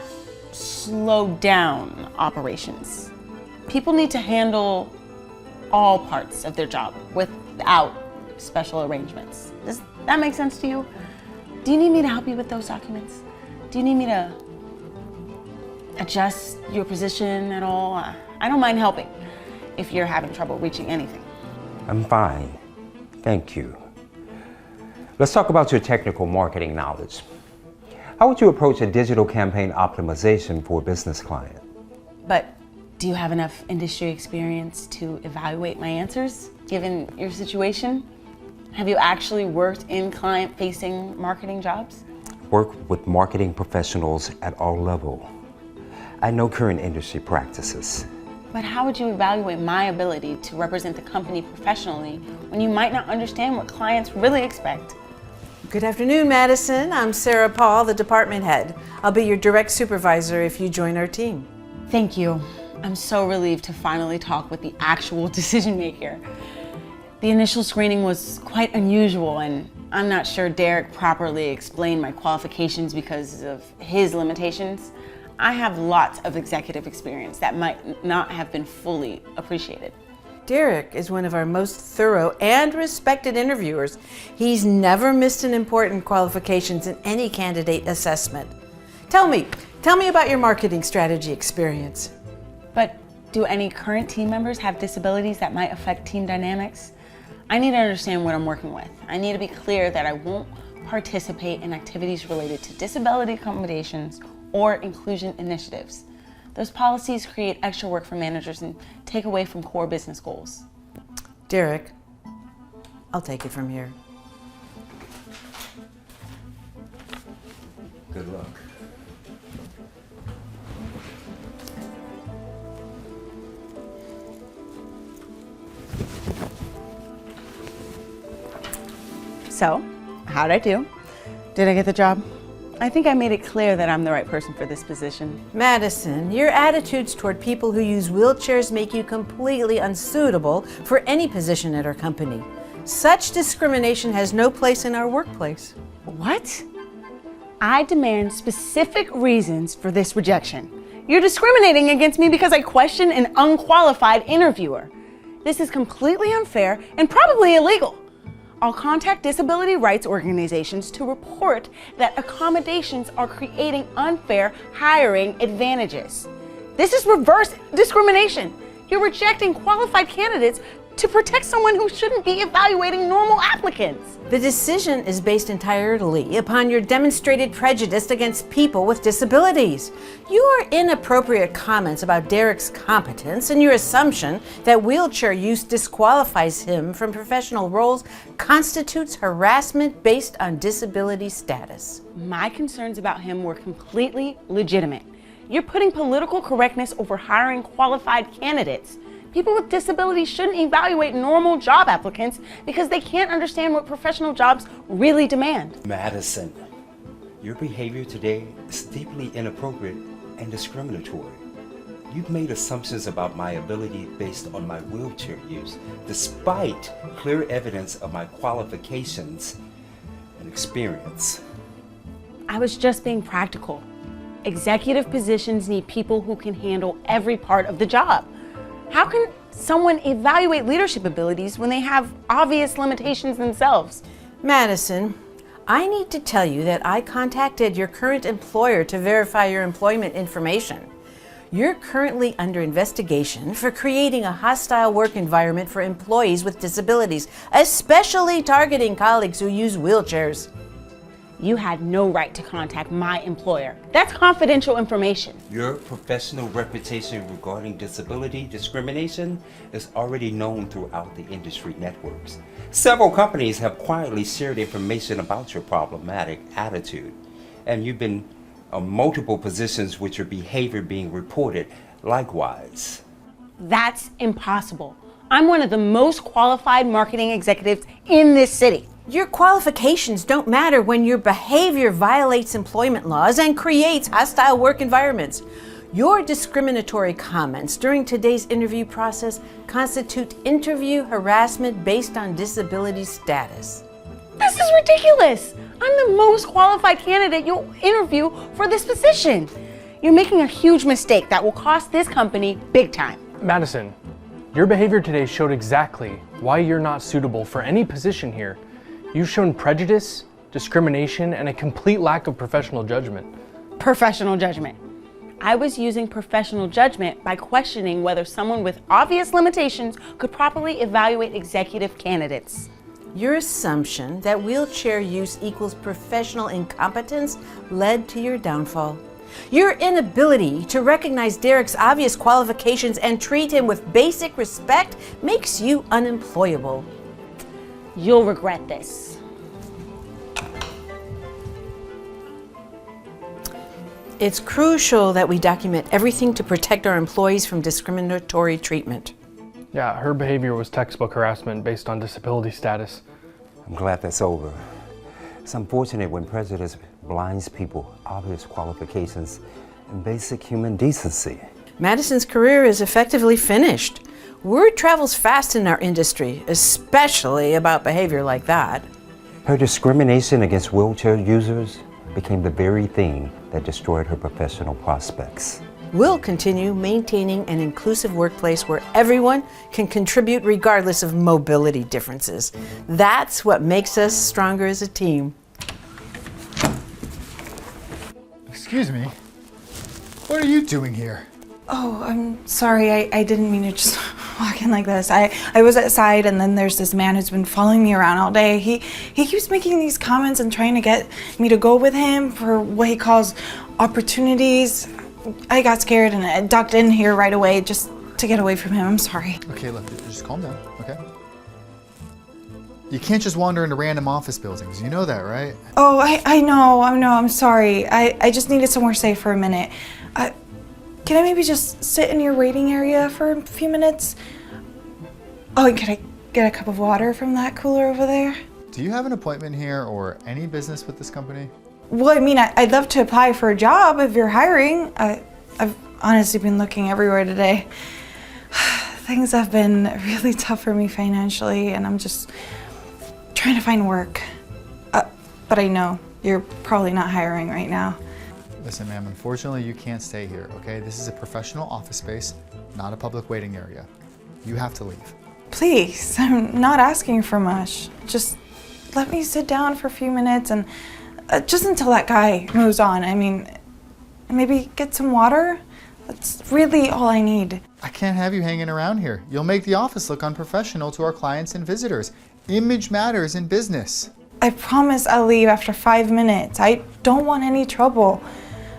slow down operations. People need to handle all parts of their job without special arrangements. Does that make sense to you? Do you need me to help you with those documents? Do you need me to adjust your position at all? I don't mind helping if you're having trouble reaching anything. I'm fine, thank you. Let's talk about your technical marketing knowledge. How would you approach a digital campaign optimization for a business client? But do you have enough industry experience to evaluate my answers, given your situation? Have you actually worked in client-facing marketing jobs? Work with marketing professionals at all levels. I know current industry practices. But how would you evaluate my ability to represent the company professionally when you might not understand what clients really expect? Good afternoon, Madison. I'm Sarah Paul, the department head. I'll be your direct supervisor if you join our team. Thank you. I'm so relieved to finally talk with the actual decision maker. The initial screening was quite unusual, and I'm not sure Derek properly explained my qualifications because of his limitations. I have lots of executive experience that might not have been fully appreciated. Derek is one of our most thorough and respected interviewers. He's never missed an important qualifications in any candidate assessment. Tell me about your marketing strategy experience. But do any current team members have disabilities that might affect team dynamics? I need to understand what I'm working with. I need to be clear that I won't participate in activities related to disability accommodations or inclusion initiatives. Those policies create extra work for managers and take away from core business goals. Derek, I'll take it from here. Good luck. So, how'd I do? Did I get the job? I think I made it clear that I'm the right person for this position. Madison, your attitudes toward people who use wheelchairs make you completely unsuitable for any position at our company. Such discrimination has no place in our workplace. What? I demand specific reasons for this rejection. You're discriminating against me because I question an unqualified interviewer. This is completely unfair and probably illegal. I'll contact disability rights organizations to report that accommodations are creating unfair hiring advantages. This is reverse discrimination. You're rejecting qualified candidates to protect someone who shouldn't be evaluating normal applicants. The decision is based entirely upon your demonstrated prejudice against people with disabilities. Your inappropriate comments about Derek's competence and your assumption that wheelchair use disqualifies him from professional roles constitutes harassment based on disability status. My concerns about him were completely legitimate. You're putting political correctness over hiring qualified candidates. People with disabilities shouldn't evaluate normal job applicants because they can't understand what professional jobs really demand. Madison, your behavior today is deeply inappropriate and discriminatory. You've made assumptions about my ability based on my wheelchair use, despite clear evidence of my qualifications and experience. I was just being practical. Executive positions need people who can handle every part of the job. How can someone evaluate leadership abilities when they have obvious limitations themselves? Madison, I need to tell you that I contacted your current employer to verify your employment information. You're currently under investigation for creating a hostile work environment for employees with disabilities, especially targeting colleagues who use wheelchairs. You had no right to contact my employer. That's confidential information. Your professional reputation regarding disability discrimination is already known throughout the industry networks. Several companies have quietly shared information about your problematic attitude, and you've been on multiple positions with your behavior being reported likewise. That's impossible. I'm one of the most qualified marketing executives in this city. Your qualifications don't matter when your behavior violates employment laws and creates hostile work environments. Your discriminatory comments during today's interview process constitute interview harassment based on disability status. This is ridiculous. I'm the most qualified candidate you'll interview for this position. You're making a huge mistake that will cost this company big time. Madison, your behavior today showed exactly why you're not suitable for any position here. You've shown prejudice, discrimination, and a complete lack of professional judgment. Professional judgment. I was using professional judgment by questioning whether someone with obvious limitations could properly evaluate executive candidates. Your assumption that wheelchair use equals professional incompetence led to your downfall. Your inability to recognize Derek's obvious qualifications and treat him with basic respect makes you unemployable. You'll regret this. It's crucial that we document everything to protect our employees from discriminatory treatment. Yeah, her behavior was textbook harassment based on disability status. I'm glad that's over. It's unfortunate when prejudice blinds people obvious qualifications and basic human decency. Madison's career is effectively finished. Word travels fast in our industry, especially about behavior like that. Her discrimination against wheelchair users became the very thing that destroyed her professional prospects. We'll continue maintaining an inclusive workplace where everyone can contribute regardless of mobility differences. That's what makes us stronger as a team. Excuse me, what are you doing here? Oh, I'm sorry. I didn't mean to just walk in like this. I was outside and then there's this man who's been following me around all day. He keeps making these comments and trying to get me to go with him for what he calls opportunities. I got scared and I ducked in here right away just to get away from him. I'm sorry. Okay, look, just calm down, okay? You can't just wander into random office buildings. You know that, right? Oh, I know. I'm sorry. I just needed somewhere safe for a minute. Can I maybe just sit in your waiting area for a few minutes? Oh, and can I get a cup of water from that cooler over there? Do you have an appointment here or any business with this company? Well, I mean, I'd love to apply for a job if you're hiring. I've honestly been looking everywhere today. Things have been really tough for me financially, and I'm just trying to find work. But I know you're probably not hiring right now. Listen, ma'am, unfortunately you can't stay here, okay? This is a professional office space, not a public waiting area. You have to leave. Please, I'm not asking for much. Just let me sit down for a few minutes and just until that guy moves on. I mean, maybe get some water? That's really all I need. I can't have you hanging around here. You'll make the office look unprofessional to our clients and visitors. Image matters in business. I promise I'll leave after 5 minutes. I don't want any trouble.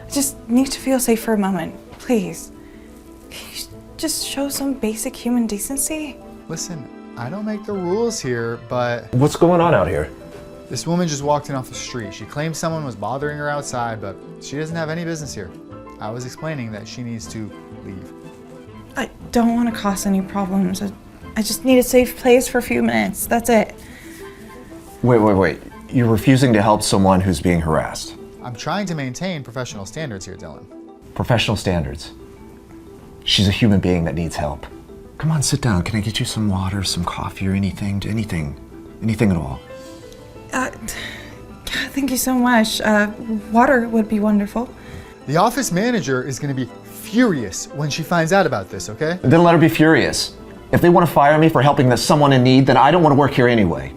I just need to feel safe for a moment. Please. Can you just show some basic human decency? Listen, I don't make the rules here, but... What's going on out here? This woman just walked in off the street. She claims someone was bothering her outside, but she doesn't have any business here. I was explaining that she needs to leave. I don't want to cause any problems. I just need a safe place for a few minutes. That's it. Wait. You're refusing to help someone who's being harassed. I'm trying to maintain professional standards here, Dylan. Professional standards. She's a human being that needs help. Come on, sit down. Can I get you some water, some coffee, or anything at all? Thank you so much. Water would be wonderful. The office manager is going to be furious when she finds out about this, okay? Then let her be furious. If they want to fire me for helping someone in need, then I don't want to work here anyway.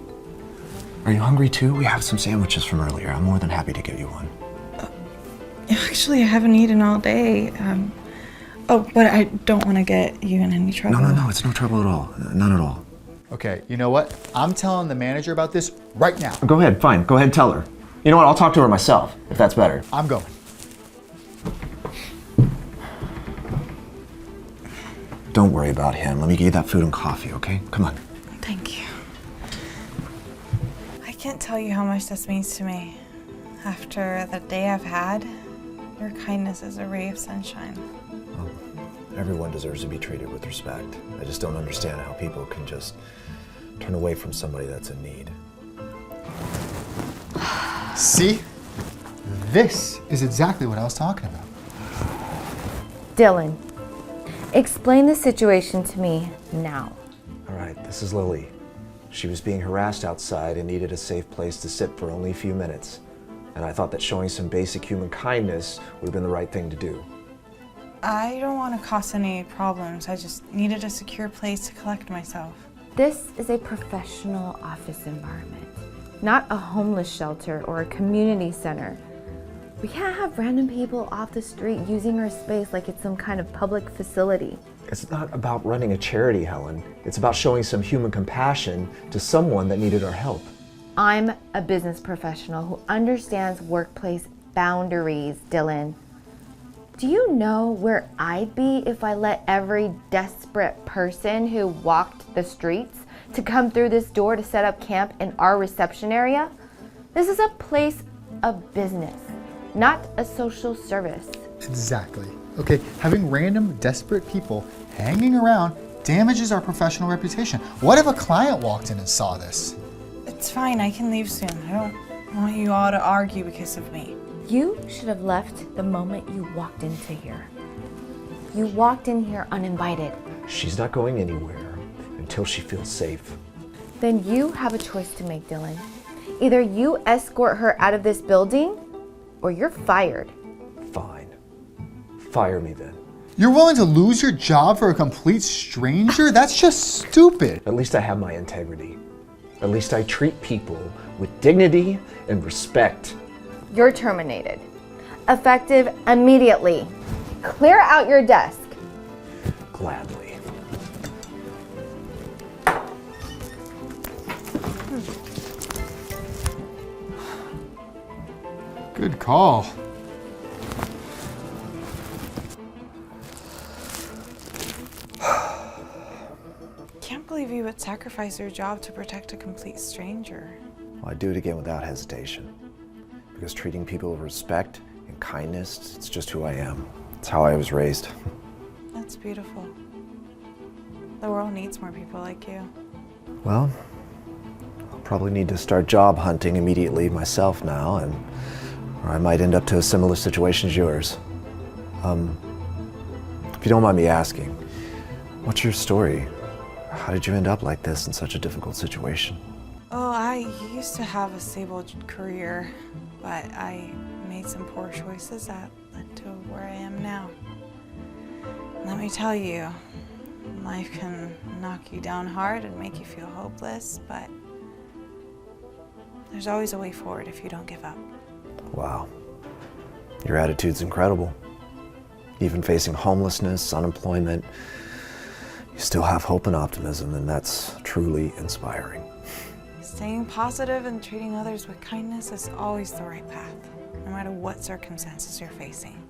Are you hungry too? We have some sandwiches from earlier. I'm more than happy to get you one. Actually, I haven't eaten all day. But I don't want to get you in any trouble. No, it's no trouble at all. None at all. Okay, you know what? I'm telling the manager about this right now. Go ahead, fine. Go ahead, tell her. You know what? I'll talk to her myself, if that's better. I'm going. Don't worry about him. Let me get you that food and coffee, okay? Come on. Thank you. I can't tell you how much this means to me. After the day I've had, your kindness is a ray of sunshine. Everyone deserves to be treated with respect. I just don't understand how people can just turn away from somebody that's in need. See? This is exactly what I was talking about. Dylan, explain the situation to me now. All right, this is Lily. She was being harassed outside and needed a safe place to sit for only a few minutes. And I thought that showing some basic human kindness would have been the right thing to do. I don't want to cause any problems. I just needed a secure place to collect myself. This is a professional office environment, not a homeless shelter or a community center. We can't have random people off the street using our space like it's some kind of public facility. It's not about running a charity, Helen. It's about showing some human compassion to someone that needed our help. I'm a business professional who understands workplace boundaries, Dylan. Do you know where I'd be if I let every desperate person who walked the streets to come through this door to set up camp in our reception area? This is a place of business, not a social service. Exactly. Okay, having random, desperate people hanging around damages our professional reputation. What if a client walked in and saw this? It's fine, I can leave soon. I don't want you all to argue because of me. You should have left the moment you walked into here. You walked in here uninvited. She's not going anywhere until she feels safe. Then you have a choice to make, Dylan. Either you escort her out of this building, or you're fired. Fine. Fire me then. You're willing to lose your job for a complete stranger? That's just stupid. At least I have my integrity. At least I treat people with dignity and respect. You're terminated. Effective immediately. Clear out your desk. Gladly. Good call. Can't believe you would sacrifice your job to protect a complete stranger. Well, I'd do it again without hesitation. Because treating people with respect and kindness, it's just who I am. It's how I was raised. That's beautiful. The world needs more people like you. Well, I'll probably need to start job hunting immediately myself now, or I might end up to a similar situation as yours. If you don't mind me asking, what's your story? How did you end up like this in such a difficult situation? Oh, I used to have a stable career, but I made some poor choices that led to where I am now. Let me tell you, life can knock you down hard and make you feel hopeless, but there's always a way forward if you don't give up. Wow. Your attitude's incredible. Even facing homelessness, unemployment, you still have hope and optimism, and that's truly inspiring. Staying positive and treating others with kindness is always the right path, no matter what circumstances you're facing.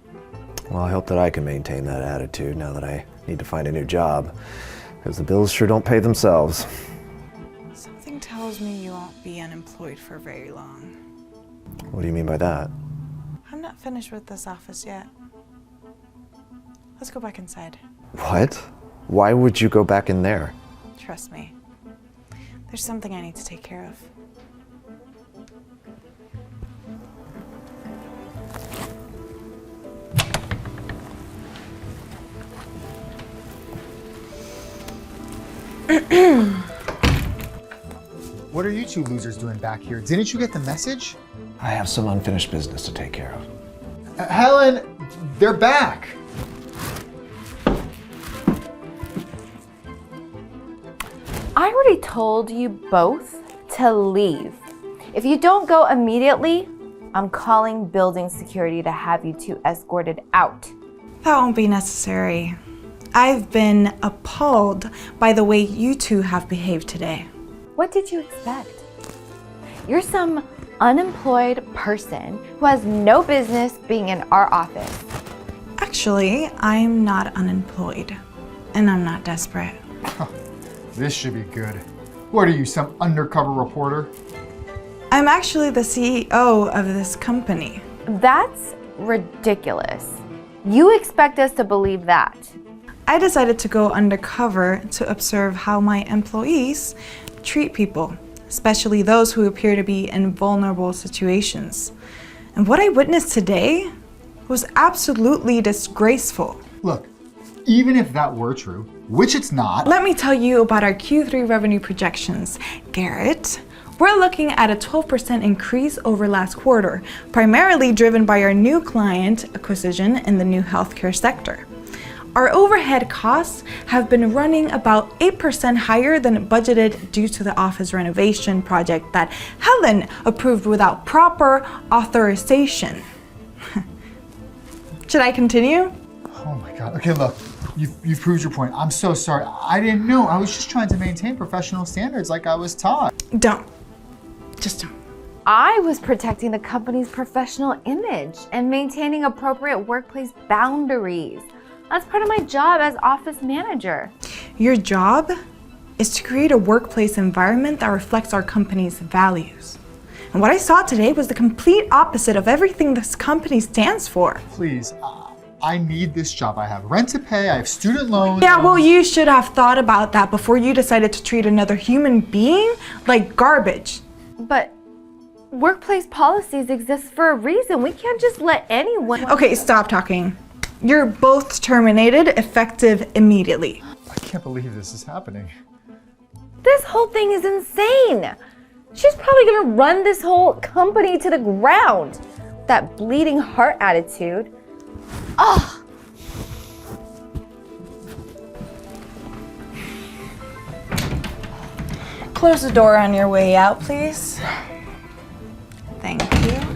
Well, I hope that I can maintain that attitude now that I need to find a new job, because the bills sure don't pay themselves. Something tells me you won't be unemployed for very long. What do you mean by that? I'm not finished with this office yet. Let's go back inside. What? Why would you go back in there? Trust me. There's something I need to take care of. What are you two losers doing back here? Didn't you get the message? I have some unfinished business to take care of. Helen, they're back. I already told you both to leave. If you don't go immediately, I'm calling building security to have you two escorted out. That won't be necessary. I've been appalled by the way you two have behaved today. What did you expect? You're some unemployed person who has no business being in our office. Actually, I'm not unemployed, and I'm not desperate. This should be good. What are you, some undercover reporter? I'm actually the CEO of this company. That's ridiculous. You expect us to believe that? I decided to go undercover to observe how my employees treat people, especially those who appear to be in vulnerable situations. And what I witnessed today was absolutely disgraceful. Look, even if that were true, which it's not. Let me tell you about our Q3 revenue projections, Garrett. We're looking at a 12% increase over last quarter, primarily driven by our new client acquisition in the new healthcare sector. Our overhead costs have been running about 8% higher than budgeted due to the office renovation project that Helen approved without proper authorization. Should I continue? Oh my God. Okay, look, you've proved your point. I'm so sorry. I didn't know. I was just trying to maintain professional standards like I was taught. Just don't. I was protecting the company's professional image and maintaining appropriate workplace boundaries. That's part of my job as office manager. Your job is to create a workplace environment that reflects our company's values. And what I saw today was the complete opposite of everything this company stands for. Please, I need this job. I have rent to pay, I have student loans. Yeah, well, you should have thought about that before you decided to treat another human being like garbage. But workplace policies exist for a reason. We can't just let anyone... Okay, stop talking. You're both terminated, effective immediately. I can't believe this is happening. This whole thing is insane. She's probably gonna run this whole company to the ground. That bleeding heart attitude. Ugh. Close the door on your way out, please. Thank you.